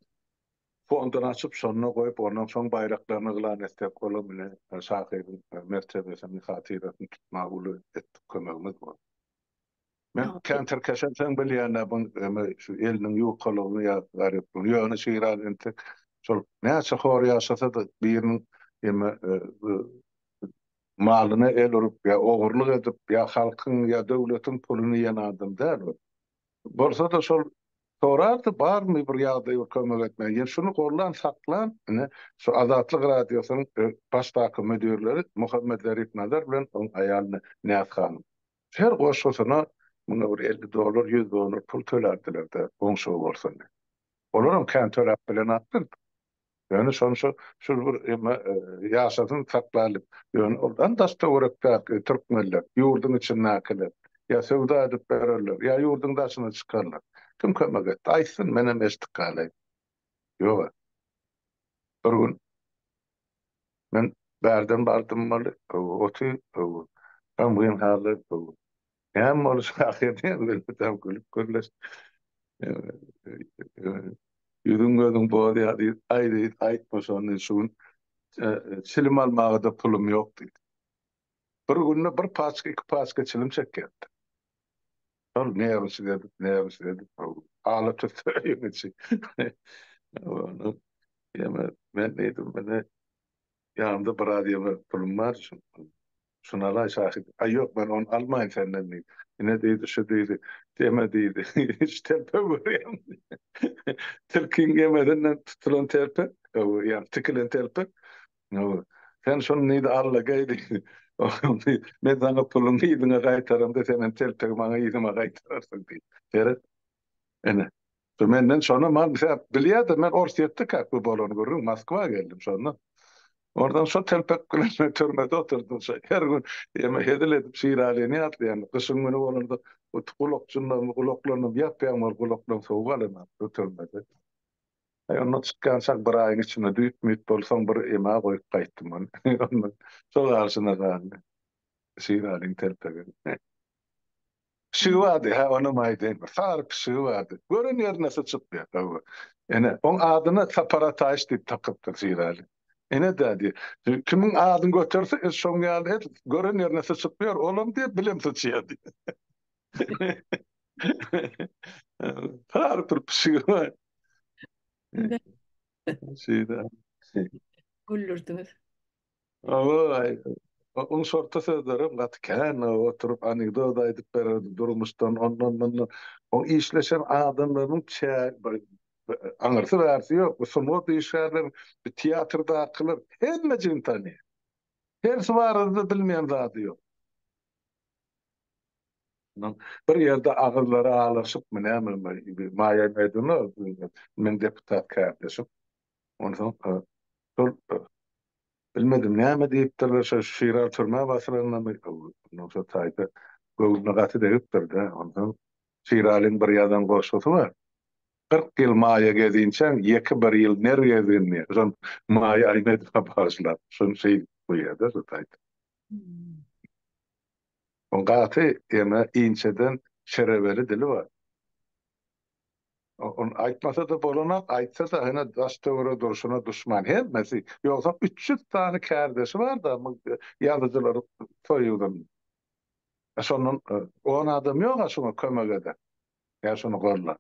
fondunu açıp sonuna koyup ondan sonra bayraklarını gılan estek olabilir sahibin mertebesini hatiratını tutma ulu ettik kömegimiz var. Ben kanter keşen bilýän bu şu elinin ýokalygyny ýa-garip bunu ýöne şiirar entek şol näçe hor ýaşasa da birinin malyny el urup ýa ogurlyk edip ýa halkyň ýa döwletiň puluny ýan adam däl. Bolsa da şol sorardy barmy bir ýagdaý kömek etmek. Ýa şunu gorlan saklan, şu Azatlyk radiosynyň başdaky müdirleri Muhammed Zarif Nazar bilen oň aýalyny Niýaz hanym. Her goşgusyna muňa bir $50, $100 pul tölerdiler de oňşy bolsun. Olaram kan töläp bilen atdyr. Yani şu bir yaşadın saklanıp, yani oradan da uğraplar, Türkmenler, yurdun için nakiller, ya sevda edip verirler, ya yurdun daşına çıkarlar. Kim kömek etti? Aysın menem eştik kalay. Yok. Bir gün ben berden bardım malı, otu, ben bugün halı, hem oluşu ahirden böyle tam gülüp görüleş. Yüzün gözün boğdu ya, aydı, aytma sonun şun. çilim almağa da pulum yok diýdi. Bir günde bir paçka, iki paçka çilim çekýärdi. Ol näme dedik, näme dedik. Alıp tutýar içi. Onu ýa-da men dedim, mene yanımda bir adamı pulum var. Şuna la şahit. Ay yok ben onu almayın senden değil. Yine deydi şu deydi. Deme deydi. Hiç terpe görüyorum. Tilkin yemeden tutulan terpe. Yani tıkılan terpe. O, sen şunu neydi alla gaydi. Ben sana pulun iyidine kaytarım da senin terpe bana iyidime kaytararsın deydi. Evet. Yani. So menden sonra mal mesela biliyordum ben Orsiyet'te kalkıp bolonu görürüm. Moskva geldim sonra. Oradan so telpek güneşme törmede oturdum. Her gün yeme hediledip şiir aleni atlayan. Kışın günü olurdu. O kulaklarını yapayım var kulaklarını soğuk alın. Törmede. Ondan çıkansak bir ayın içine düğüt müyüt bolsam bir yemeğe koyup kayıttım onu. Ondan so karşına kaldı. Şiir aleni telpek. Şığı vardı ha onu maydayım. Sarık şığı vardı. Görün yer nasıl çıkmıyor. Yani onun adını Taparataş deyip takıptı şiir aleni. Ne dedi? Kimin adını götürse son geldi. Görün yer nasıl çıkmıyor. Oğlum diye bilim tutuyor diye. Sarık bir şığı var. Şeyde.
Güldürdünüz.
Ay, onun sorta sözlerim gatken oturup anekdot edip berdi durmuştan ondan o işleşen adamların anırsı versi yok. Bu somut işlerler bir tiyatroda kılır. Hemme cintani. Her svarında bilmeyen zatı yok. Bir yerde ağızları ağlaşıp maya meydunu men deputat kardeşim. Ondan bilmedim näme diýipdir şu şiiral türme basılanma nosa taýda göwnügaty diýipdir de ondan şiiralyn bir ýazan goşusy var 40 ýyl maýa gezýänçän ýeki bir ýyl nerge gezýänmi şon maýa aýmedy başlap şon şey bu ýerde şu taýda on gaty ýene inçeden şerebeli dili var on aýtmasa da bolanak aýtsa da hene daş töwre durşuna düşman hemmesi ýoksa 300 tane kardeşi var da ýazyjylar toýudan şonun on adam ýok şuna kömek eder ýa şunu gorlar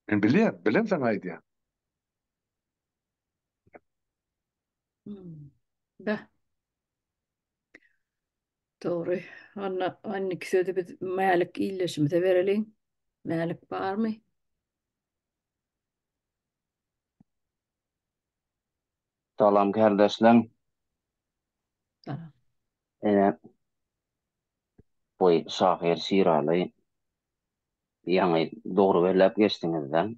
men bilem sen aýdýan
Da. Doğru. Anne kisede bir malik iyileşmede verelim. Malik var mı?
Salam kardeşlerim.
Tamam.
Bu Şahir Şiraly yani doğru verlep geçtiňizden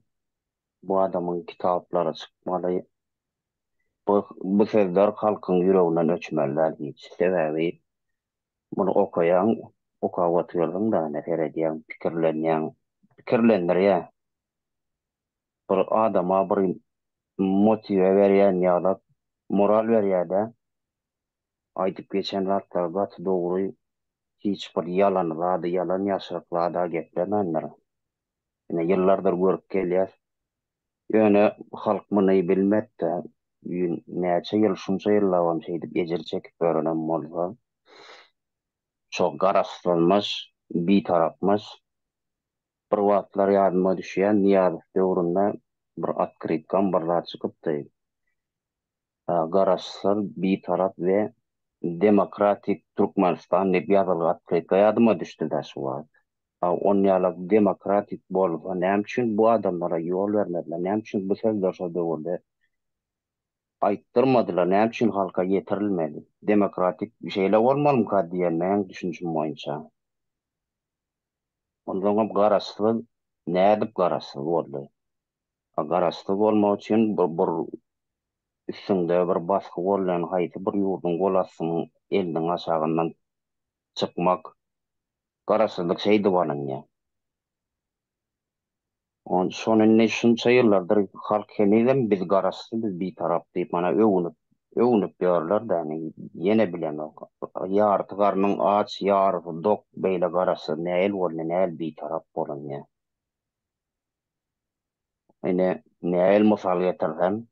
bu adamın kitapları çıkmaly. Bu sözler halkyň ýüreginden öçmeler diýip sebäbi bunu okayan okawatyrdyň da nefer edýän pikirlendirýär. Bir adama bir motive berýän ýa-da moral berýär-de aýdyp geçen wagtda dogry hiç bir yalan ýaşaryklada geplemenler. Ine ýyllardyr görüp gelýär. Ýöne halk muny bilmekde. Näçe ýyl şunça ýyllawam şeýdip ejir çekip görenen bolsa. Çok garaslanmaz, bir tarapmaz. Bir wagtlar ýadyma düşýän Niýazow döwründe bir atkrytkam barlar çykypdy. Garaslar, bir tarap we Demokratik Türkmenistan diýip ýazylan atkrytka ýadyma düşdi da şu wagt. On ýaly demokratik bolsa näme üçin bu adamlara ýol bermediler, näme üçin bu sözler şu döwürde aýtdyrmadylar, näme üçin halka ýetirilmedi. Demokratik bir şeýle bolmaly ka diýen meň düşünjem boýunça. Ondan garasly nädip garasly boldy. Garasly bolmak üçin bir üstünde bir baskı bolan haýsy bir ýurdun golasynyň eliniň aşagyndan çykmak garaslyk şeýdi bolan. On şonun ne şunça ýyllardyr halk henüzem biz garasly biz bir tarap diýip mana öwünüp ýörler da ýene bilemok. Ýarty garnyň aç ýarty dok beýle garasy näil bolan näil bir tarap bolan ýa. Ine näil mysal getirdim.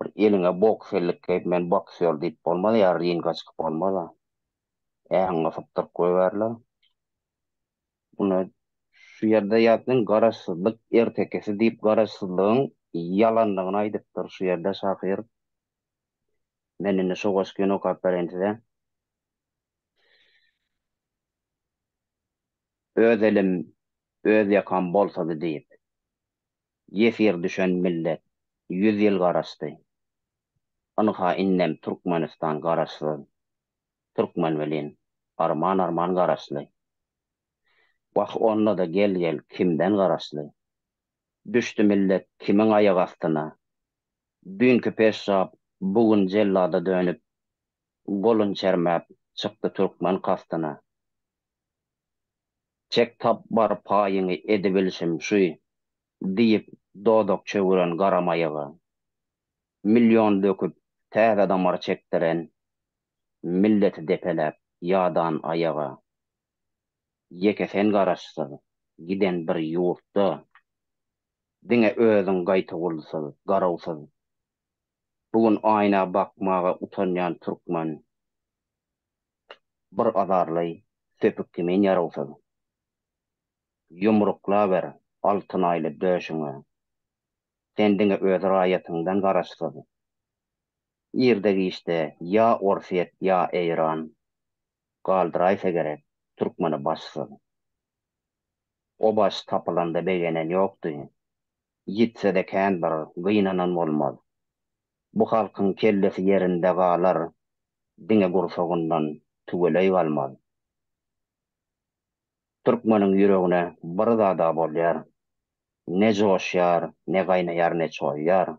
Bir eline bokserlik kayıp men boksör deyip bolmaly ya ringa çıkıp bolmaly. Äňe syptyryp goýberler. Buna şu ýerde ýatyň garaşsyzlyk ertekesi diýip garaşsyzlygyň ýalanlygyny aýdypdyr şu ýerde şahyr. Men indi şu goşken okap berende öz elim öz ýakan bolsady diýip ýefir düşen millet 100 ýyl garaşdy. Anyha innem Türkmenistan garaşdy. Türkmen bilen arman garaşdy. Waq onna da gel kimden garaşdy? Düştü millet kimin ayak astyna? Dünkü peşap bugün jellada dönüp golun çermep çykdy Türkmen kastyna. Çek tap bar paýyňy edebilişim şuý diýip dodok çöwüren garamaýygy. Milyon döküp täze damar çekdiren milleti depelep ýadan ayaga. Yekesen garaşdy. Giden bir ýurtda diňe özüň gaýty bolsa garawsy. Bugün aýna bakmaga utanýan türkmen bir azarly söpük kimen ýarawsy. Yumrukla ber altyn aýly döşüňe. Sen diňe öz raýatyňdan garaşdy. Ýerdegi işte ya Orfet ya Eýran galdyraýsa gerek türkmeni başsy. O baş tapylanda begenen ýokdy. Gitse-de kändir gynanan bolmaz. Bu halkyň kellesi ýerinde galar, diňe gurşagyndan tügeley galmaz. Türkmeniň ýüregine bir zada bolýar. Ne joşýar, ne gaýnaýar, ne çoýýar.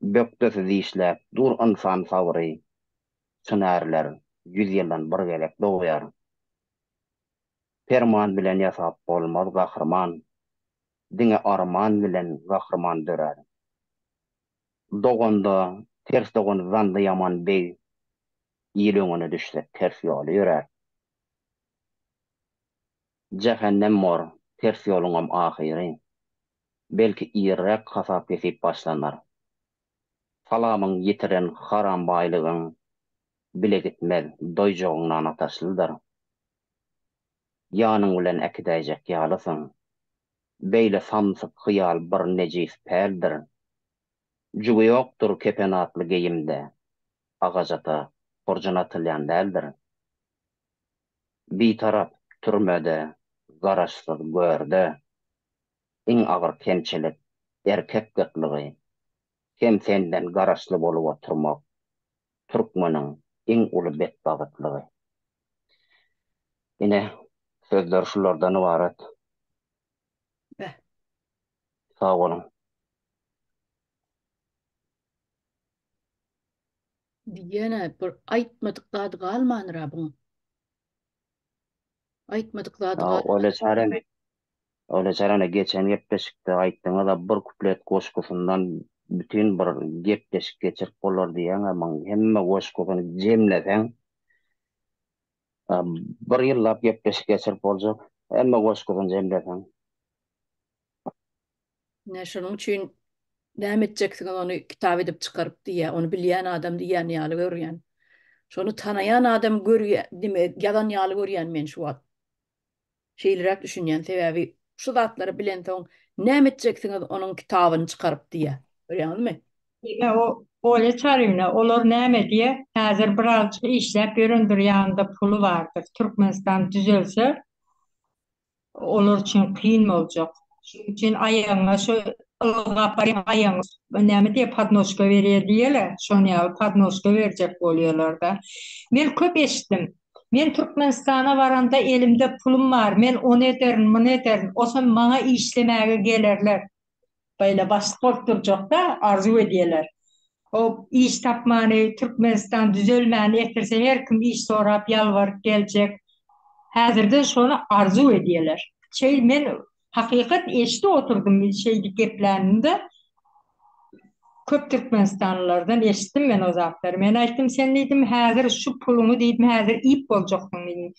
Bökdesi diýişläp dur insan sabry, çynarlar 100 ýyldan bir gelek dogýar. Ferman bilen ýasap bolmaz gahrman, diňe arman bilen gahrman dörer. Doganda ters dogan zandy ýaman bey, ýylyňyny düşse ters ýoly ýörer. Cehennem mor, ters ýoluňam ahyry. Belki ýerrek hasap kesip başlanar. Salamyň ýitiren haram baýlygyň bile gitmez, doýjogyňdan ataşlydyr. Ýanyň bilen äkidäjek ýalysyň. Beýle samsyk hyýal bir nejis päldir. Jugy ýokdur kepenatly geyimde. Agajata porjanatylýan däldir. Bir tarap türmede, garaşsyz görde. Iň agyr kemçilik erkek gıtlygy. Hem senden garaşly bolup oturmak türkmeniň iň uly betbagtlygy. Ine sözler şulardan ibaret.
Beh.
Sağ olun.
Diýene bir aýtmadyk zady galmandyra bu. Aýtmadyk zady galmandyra.
Öyle çarana geçen gepleşikde aýtdyňa da bir kuplet goşgusyndan bütün bir gepleşik geçirip bolar diýen ama hemme goşgusyny jemleseň bir ýyllap gepleşik geçirip boljak. Hemme goşgusyny jemleseň.
Ne şonuň üçin näme etjeksiň onu kitap edip çykaryp diýe, onu bilýän adam diýen ýaly görýän. Şonu tanayan adam görýän, dime, ýadan ýaly görýän men şu wagt. Şeýleräk düşünýän sebäbi şu zatlary bilen soň näme etjeksiňiz onuň kitabyny çykaryp diýe. Görýäňizmi?
O öyle çarýyna, olar näme diýe? Häzir bir alçy işläp ýörendir, ýanynda puly bardyr. Türkmenistan düzelse olar üçin kyn boljak. Şuň üçin aýagyna şu ylgapary aýagyny näme diýip padnoşka berýär diýeler. Şonu ýaly padnoşka berjek bolýarlar da. Men köp eşitdim. Men Türkmenistana baranda elimde pulum var. Men onu ederim, bunu ederim. Osa maňa işlemäge gelerler. Böyle başlyk bolup durjak da arzu edýärler. O iş tapmany, Türkmenistan düzelmäni etirse her kim iş sorap ýalvaryp geljek. Häzirde şonu arzu edýärler. Men hakykat eşdi oturdum şeýdi geplerinde. Köp Türkmenistanlılardan eşitdim men o zatlary. Men aýtdym sen diýdim häzir şu puluny diýdim häzir ip boljakdyň diýdim.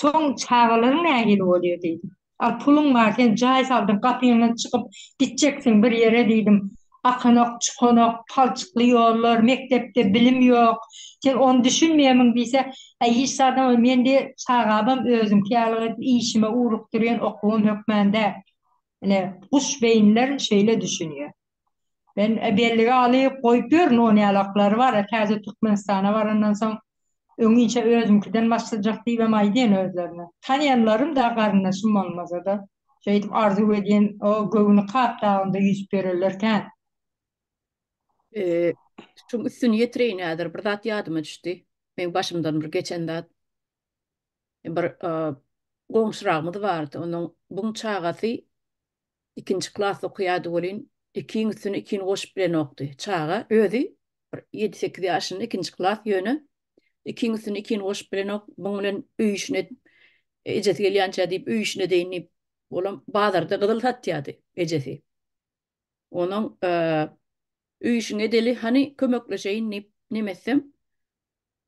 Soň çağalaryň nägili bolýar diýdim. Al pulun var sen jaý saldyň gapyňdan çykyp gitjeksiň bir ýere diýdim. Akınok, çıkonok, palçıklı yollar, mektepte bilim yok. Sen onu düşünmeyemin diyse, hiç adam men de sağabam özüm kiyalık işime uğrup duruyan okuğum hükmende. Yani kuş beyinler şeyle düşünüyor. Ben belli alayıp koyup görün o ne alakları var. Taze Türkmenistan'a var ondan sonra öňüçe özümkiden başlayacak diýmem aýdyn özlerine. Tanıyanlarım da garnaşym bolmasa da şeýdip arzu edýän o göwüni kapdagynda ýüz berillerken
Şu üstünü yetireyim nedir? Bir zat yadıma düştü. Benim başımdan bir geçen zat bir goňşuragymyz bardy. Onun buň çağasy ikinci klas okuýardy bolin. İkiň üstüne ikiň goşup bilen okdy. Çaga özü 7-8 ýaşynda ikinci klas ýöne. İkiň üstüne ikiň goşup bilen ok. Buň bilen üý işine ejesi gelýänçä diýip üý işine deýinip bolam bazarda gyzyl satýardy ejesi. Onun üý işine deli hani kömekleşeýin nemesem.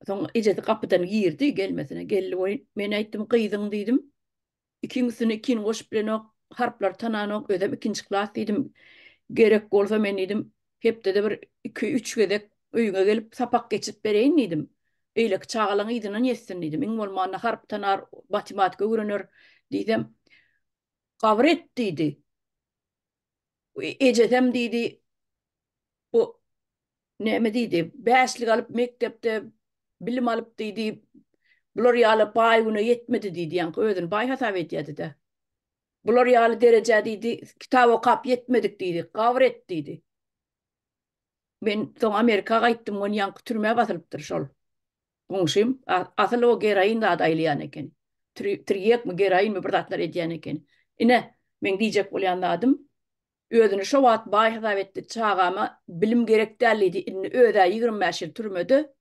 Sonra ejesi kapıdan girdi gelmesine. Geldi oyun. Men aýtdym gyzyň diýdim. İkiň üstüne ikiň goşup bilen ok. Harplar tanan ok. Özüm ikinci klas diýdim. Gerek bolsa men diýdim. Hepde de bir 2-3 gezek öýüňe gelip sapak geçip bereýin diýdim. Eýlek çağalaň ýydynan ýetsin diýdim. Iň bolmanda harp tanar, matematika öwrenir diýdim. Gabr et diýdi. Ejesem diýdi. Bu näme diýdi? Bäşlik alyp mektepde bilim alyp diýdi. Bular ýaly baý güne yetmedi diýdi. Ýa-ni özüni baý hasap edýärdi de. Bular ýaly derejä diýdi. Kitap okap yetmedik diýdi. Gabr et diýdi. Men soň Amerikaga gaýtdym, onu ýa-ni türmäge basylypdyr şol. Goňşym asyl o geraýyn da aýlýan eken. Triyek mi geraýyn mi bir zatlar edýän eken. Ine men diýjek bolýan adym özüni şo wagt baý hasap etdi. Çağama bilim gerek däldi. Inni öýde 25 ýyl türmedi.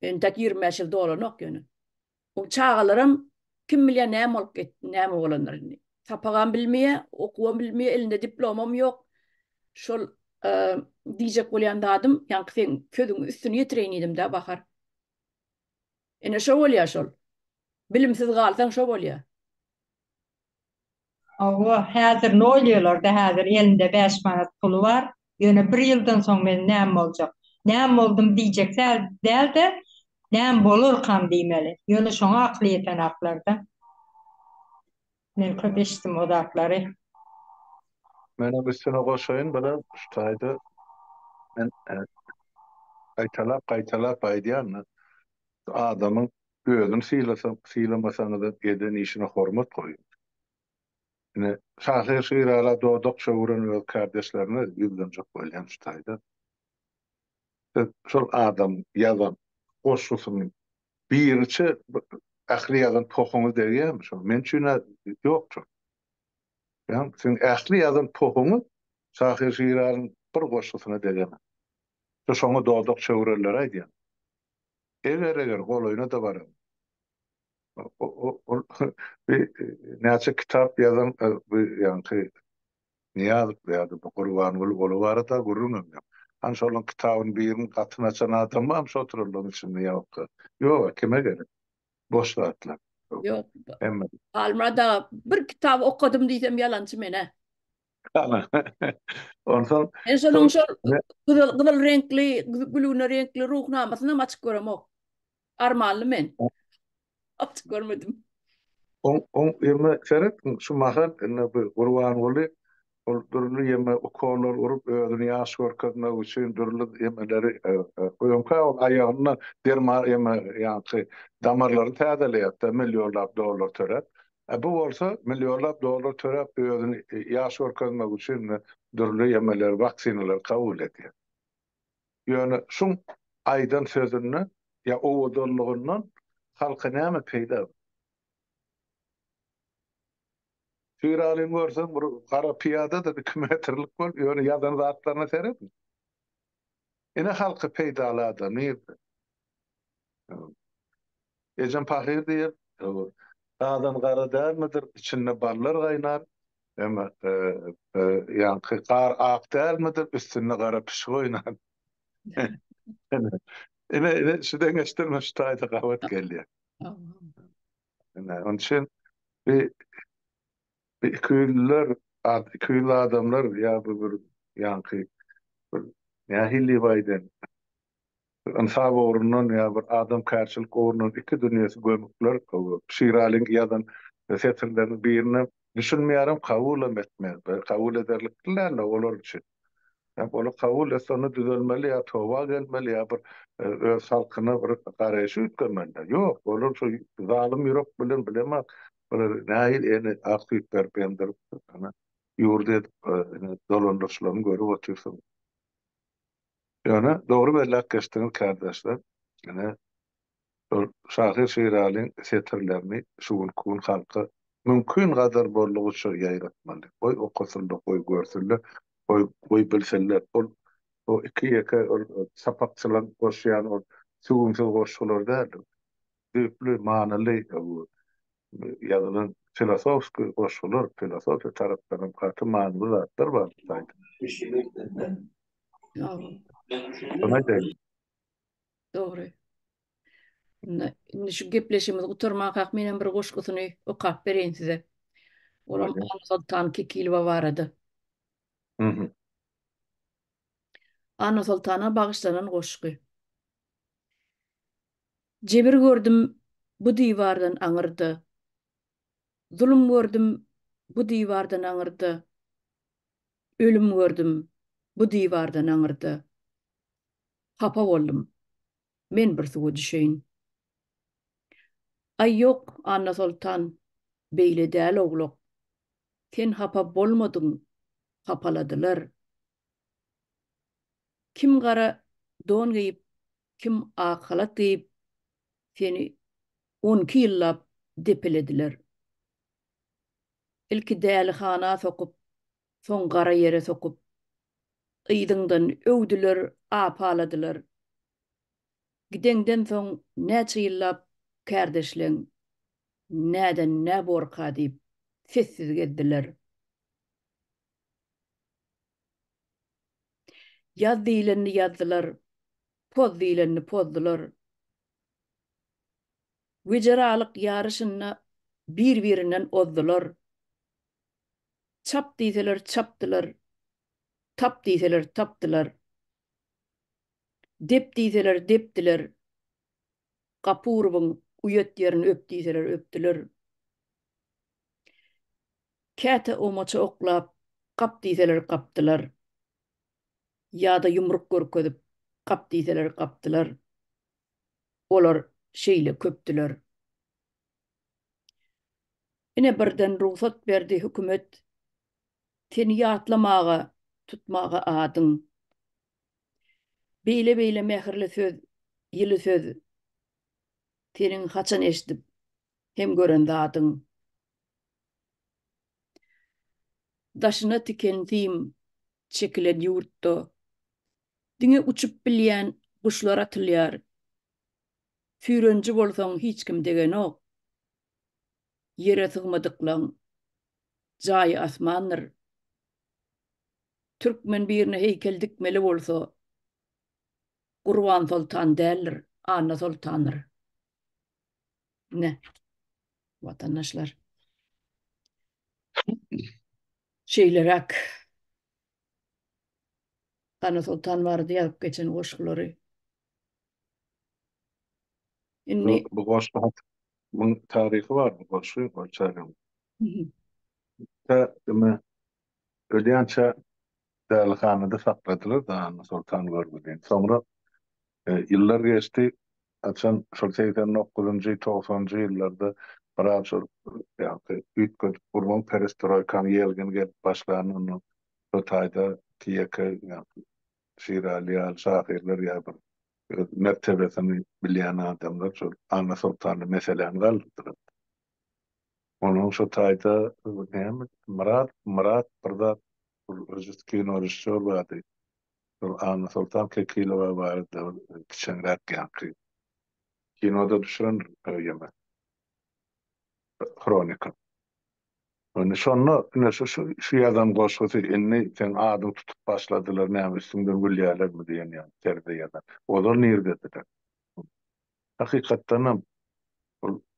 Ben tak 25 ýyl dolanok ýöne. O çağalarym kim bilýär näme bolup getdi, näme bolanlar. Sapagam bilmeýe, okuwam bilmeýe, elinde diplomam ýok. Şol diýjek bolýan adym, ýa-ni sen közüň üstüne ýetireýin diýdim de bahar. Ene şo bolýar şol. Bilimsiz galsaň şo bolýar.
o häzir ne bolýarlar da häzir elinde 5 manat pulu var. Ýöne 1 ýyldan soň men näme boljak? Näme boldum diýjekler däl de näme bolur kam diýmeli. Ýöne şoňa akly ýeten aklarda. Men köp eşitdim o daklary.
Mene üstüne goşaýyn bana şutaýdy. Men gaýtalap aýdýan adamyň özüni syýlamasaňyz da eden işine hormat goýun. Ine şahsy şeýrala dodukça uran öz kardeşlerine ýüzlenjek bolýan şutaýdy. Şol adam ýazan goşusyny birçi ähli ýazan tohuňy derýärmi şol? Men üçin ýokdur. Yani sen ähli ýazan tohuňy şahsy şeýralyň bir goşusyna derýärmi? Şoňa dodukça uranlar aýdýan. Eger goloýuna da baram. Näçe kitap ýazan ýa-ni Niýazyk ýa-da Gurbangul golu da gurrunam. Han şolun kitabyny birini gatyna çan adamam şo oturuldyň içinde ýok. Ýok, kime gerek? Boş zatlar.
Ýok.
Emma.
Almada bir kitap okudum diýsem ýalançy mene.
Ondan
En şol gyzyl renkli, gülüne renkli ruhnamasyna açyk göremok. Armanly men. Açyk görmedim.
Emme seret şu mahan Gurbangul durly ýeme okollar urup özüni ýaş görkezmek üçin durly ýemeleri goýanka aýagyna dermar ýeme ýa-ni damarlary täzelýär, millionlap dollar törep. Bu bolsa millionlap dollar törep özüni ýaş görkezmek üçin durly ýemeler, vaksinalar kabul edýär. Ýöne şuň aýdan sözüni ýa owdurlygyndan halka näme peýda? Şeýralyň görsen bir gara piýada da 2 metrlik bol, ýöne ýazan zatlaryna seretmi? Ene halky peýdalada näde? Ejem pahyr diýip, adam gara dälmidir, içinde ballar gaýnar, emma ýa-ni gar ak dälmidir, üstünde gara piş goýnar. Ene şudan geçdirme şutaýda gawat gelýär. Onun için bir köylüler, köylü adamlar ya bu yankı ya hilli bayden insaf uğrundan ya bir adam karşılık uğrundan iki dünyası gömükler şiralin yadan setirlerin birini düşünmeyerim kabul etmez. Kabul ederliklerle olur için. Hep onu kabul etse onu düzelmeli ya tova gelmeli ya bir öz halkına bir karayışı yüklemeli. Yok olur şu zalim yürek bilen bilemez. Bir nahil eni aktüyükler bendirip yurda edip dolandırışlarını görüp otursun. Yani doğru bellek geçtiniz kardeşler. Yani Şahir Şiral'in setirlerini şuun kun halkı mümkün kadar bolluğu şu yayratmalı. Oy okusullu, oy görsüllü, oy bilseller. O iki yaka sapakçılan koşuyan o suvumsuz koşular değil. Büyüklü manalı bu yazılan filosofik koşular, filosofi taraftarın katı manalı zatlar var.
Ýa,
Buna değil.
dogry. Indi şu gepleşimiz uturmak hak menen bir goşgusyny okap bereň size. Olam Sultan Kekilova barady.
Hı hı.
Ana Sultana bagışlanan goşgy. Jebir gördüm bu diwardan aňyrdy. Zulüm gördüm bu diwardan aňyrdy. Ölüm gördüm bu diwardan aňyrdy. Hapa boldum. Men bir suwa düşeýin. Ay yok Anna Sultan, beýle däl ogluk. Sen hapa bolmadyň, hapaladylar. Kim gara don giyip, kim ak halat giyip, seni 12 ýyllap depelediler. Ilki däli hana sokup, son gara yere sokup, ýydyňdan öwdüler, apaladylar. Gidenden soň näçe ýyllap kärdeşleň näden nä borka diýip sessiz gezdiler. Yaz diýlenni yazdylar, poz diýlenni pozdular. Wejeralyk ýaryşyna bir-birinden ozdular. Çap diýseler çapdylar, tap diýseler tapdylar. Dep diýseler depdiler. Gapurubyň uyet ýerini öp diýseler öpdiler. Käte omaça oklap, gap diýseler gapdylar. Ýa-da yumruk görkezip, gap diýseler gapdylar. Olar şeýle köpdiler. Ine birden ruhsat berdi hökümet. Seni ýatlamaga, tutmaga adyň. Beýle-beýle mähirli söz, ýyly söz. Seniň haçan eşdip hem gören zadyň. Daşyna tikendim, çekilen ýurtda. Diňe uçup bilýän guşlar atylýar. Süýrenji bolsaň hiç kim degen ok. Ýere sygmadyklaň jaý asmandyr. Türkmen birine heykel dikmeli bolsa, Gurban Sultan däldir, Anna Sultandyr. Ne? Vatandaşlar. Şeylerak. Anna Sultan vardı ýazyp geçen goşgulary. Inni
Bu goşmak bunun tarihi var bu goşu goşarım. Ta deme ölýänçe dälhanada sakladylar da Anna Sultan görmeden. Sonra yıllar geçti. Açan şolseyden 9-njy 90-njy ýyllarda biraz ýa-da üýtgün Urban perestroýkany ýelgin gelip başlany onu şu taýda tiýeke Şirali ýa şahirler ýa bir mertebesini bilýän adamlar şu Anna Sultany meseleni galdyryp. Onun şu taýda näme Murat birde kino rejissör bardy. Anna Sultan Kekilova bardy. Kiçenräk ýa-da kinoda düşüren ýeme. Kronika. Onu şonu şu ýazan goşgusy inni sen adam tutup başladylar näme üstünden gülýärler mi diýen ýa terbiýeden. Olar nerede? Hakykatdan hem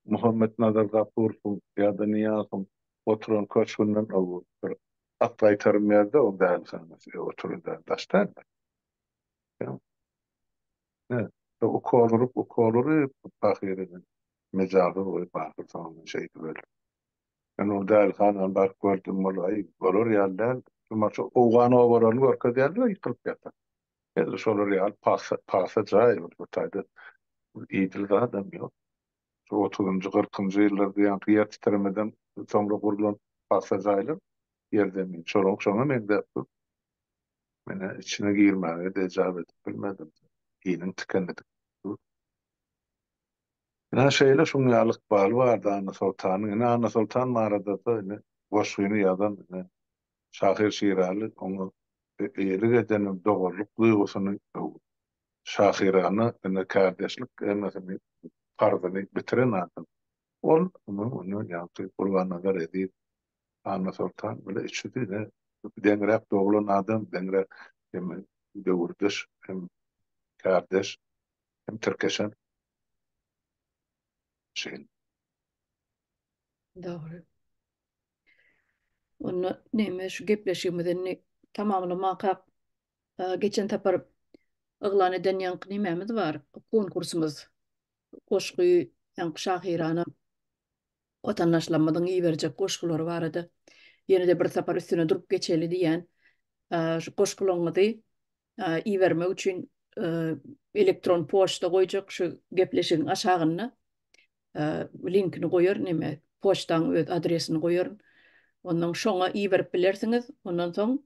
Muhammed Nazar Gapur ýa-da Niyazym oturan köçünden bir Aklaytarım yerde o değerli sanması. Oturur da taşlar mı? Ya, ne? Oku olur, bakıyorum. Mecazı oy bakır falan şey böyle. Ben o değerli kanan bak gördüm olayı. Olur yerden. Ama çok oğanı ovaranı görke değerli yıkılıp yatar. Yani şolar real pasa cay bu tayda iyidir daha da yok. Şu 30-njy 40-njy ýyllarda ýa-ni ýer titremeden soňra gurulan pasa jaylar ýerde min şoňa men de mene içine girmäge de ejab edip bilmedim. Ýynyň tikendik. Ina şeýle şoň ýalyk bal bardy Anna Sultanyň. Ina Anna Sultan marada da ine goşgyny ýazan ine Şahir Şiraly onu eýelik eden dogurluk duýgusyny Şahirany ine kardeşlik emesini farzany bitiren adam. Onu ýa-ni Gurbannagar edip Anna Sultan böyle içidi de deňrek doglan adam, deňrek hem döwürdeş, hem kardeş, hem türkeşen şey.
Doğru. Onu neme şu gepleşigimizden tamamlamak geçen tapar ıglan eden yankı nimemiz var. Konkursumuz. Goşgy yankı Şahirana vatandaşlamadan iyi verecek goşgulary bar edy. Ýene de bir tapar üstüne durup geçeli diýen şu goşgulaňyzy iyi vermek üçin elektron poçta goýjak şu gepleşigiň aşagyna linkini goýar neme poçtaň öz adresini goýar. Ondan şoňa iyi berip bilersiňiz. Ondan soň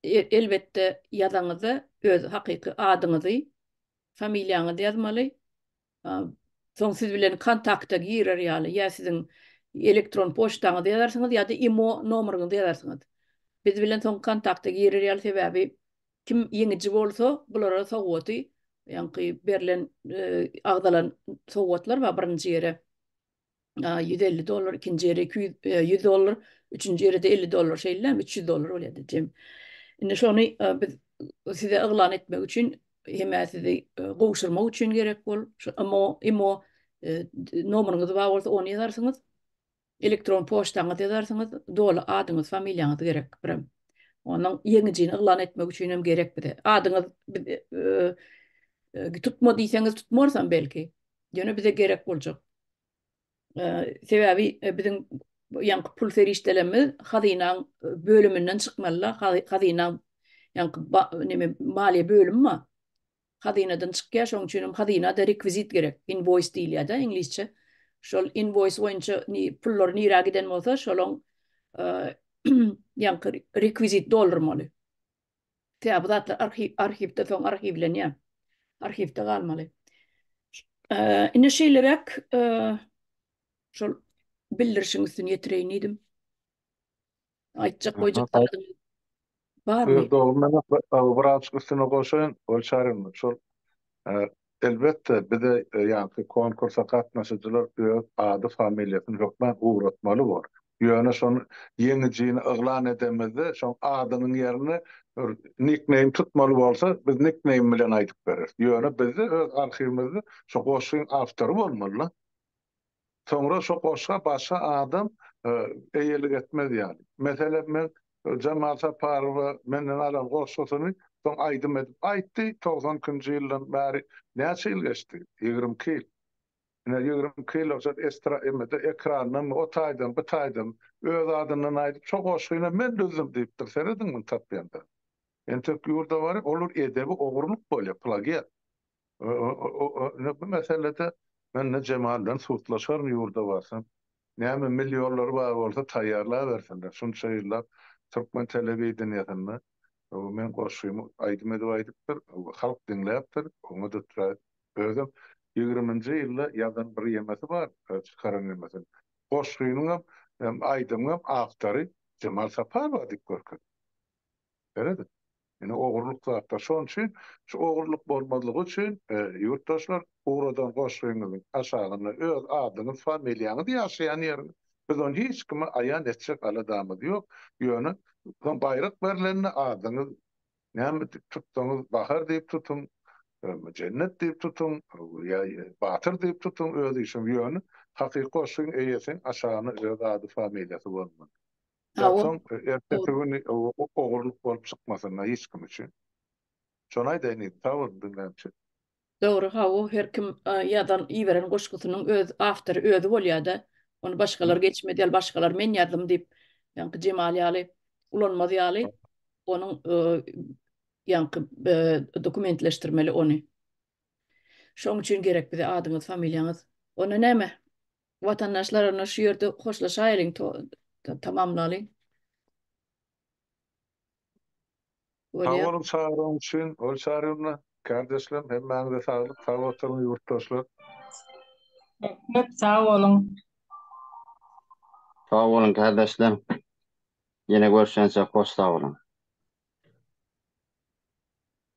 elbette ýazaňyzy öz hakyky adyňyzy, familiýaňyzy ýazmaly. Soň siz bilen kontakta girer ýaly. Ýa siziň elektron poçtaňyzy ýazarsyňyz ýa-da imo nomeryňyzy ýazarsyňyz. Biz bilen soň kontakta girer ýaly sebäbi kim ýeňiji bolsa bulara sowaty ýa-ni berilen agdalan sowatlar bar birinji ýere $150, ikinci yere $100, üçüncü yere de $50 şeyler, $300 oluyordu Cem. Şimdi şonu biz size ıglan etmek için hem sizi kovuşturmak için gerek bol. Ama imo numarınız var olsa onu yazarsınız. Elektron poçtanızı yazarsınız. Doğru adınız, familyanız gerek. Onun yenicini ıglan etmek için hem gerek bir de. Adınız tutma diyseniz tutmazsan belki. Yine bize gerek olacak. Sebäbi biziň ýanky pul ferişdelerimiz hazynaň bölümünden çykmalylar. Hazynaň ýanky neme maliýe bölümi mi? Hazynadan çykýar, şoň üçin hazyna rekvizit gerek. Invoice diýilýär-de inglizçe. Şol invoice boýunça pullar nira giden bolsa, şolaň ýanky rekvizit doldurmaly. Sebäbi zatlar arhivde soň arhivlenýär. Arhivde galmaly. Ine şeýlerek şol bildirişiň üstüne ýetireýin idim. Aýtjak goýjak barmy?
Doğru men bir açyk üstüne goşaýyn, bolşarym. Şol elbette bir de ýa-ni konkursa gatnaşyjylar öz ady familiýasyny hökmen uğratmaly bar. Ýöne şonu ýeňijini ıglan edemezde, şoň adynyň ýerine nickname tutmaly bolsa, biz nickname bilen aýdyp bereriz. Ýöne bizi öz arhivimizde şo goşgyň awtory bolmaly. Sonra şo goşga başga adam eýelik etmez ýaly. Mesela men Cemal Saparova menden alan goşgyny soň aýdym edip aýtdy 90-njy ýyldan bäri näçe ýyl geçdi? 20 ýyl. Ine 20 ýyl olsa ekranyny o taýdan bu taýdan öz adyny aýdyp şo goşgyna men özüm diýipdir. Seredin tapýanda. Entek ýurda bar, olur edebi ogurluk bolýar, plagiat. Bu meselede men ne Cemal'den suutlaşarım ýurda barsam. Näme milyonlar bar bolsa taýýarlap bersinler. Şunça ýyllar Türkmen telewizionyny men goşgymy aýdym edip aýdypdyr. Halk dinläpdir. Onu da özüm 20-nji ýylda ýazan bir ýemesi bar. Çykaran ýemesi. Goşgynyň hem aýdymyň awtory Cemal Saparova diýip görkezdi. Beredi. Yani ogurluk zatda şon üçin, şu ogurluk bolmadygy üçin ýurtdaşlar uğradan goşgynyň aşagyna öz adyny, familiýaňy ýaşaýan ýerini biz onu hiç kime aýan etjek aladamy ýok. Ýöne bayrak berilenine adyňyz näme tutduğunuz bahar diýip tutun, cennet diýip tutun, ýa batyr diýip tutun öz işim ýöne hakyky goşgyň eýesin aşagyna öz ady familiýasy bolmaly.
Ha, o
Ýa-soň ertesi güni ogurluk bolup çykmasyna hiç kim üçin. Şonay daýny tawur dinlämçi.
doğru, ha, o her kim ýadan iýberen goşgusynyň öz awtory özü bolýar-da. Onu başgalar geçmedi, başgalar men ýazdym diýip, ýa-ni Jemal ýaly ulanmaz ýaly onuň dokumentleşdirmeli onu. Şoň üçin gerek bize adyňyz, familiýaňyz. Ona näme? Watandaşlar ona şu ýerde hoşlaşaýlyň, tamamlaly. Bolýar.
Hawalyň çağırýan üçin, ol çağırýanlar, kardeşlerim, hemmäňize saglyk, sag oturyň ýurtdaşlar.
Hep sağ olun.
Sağ olun kardeşlerim. Yine görüşense hoş sağ olun.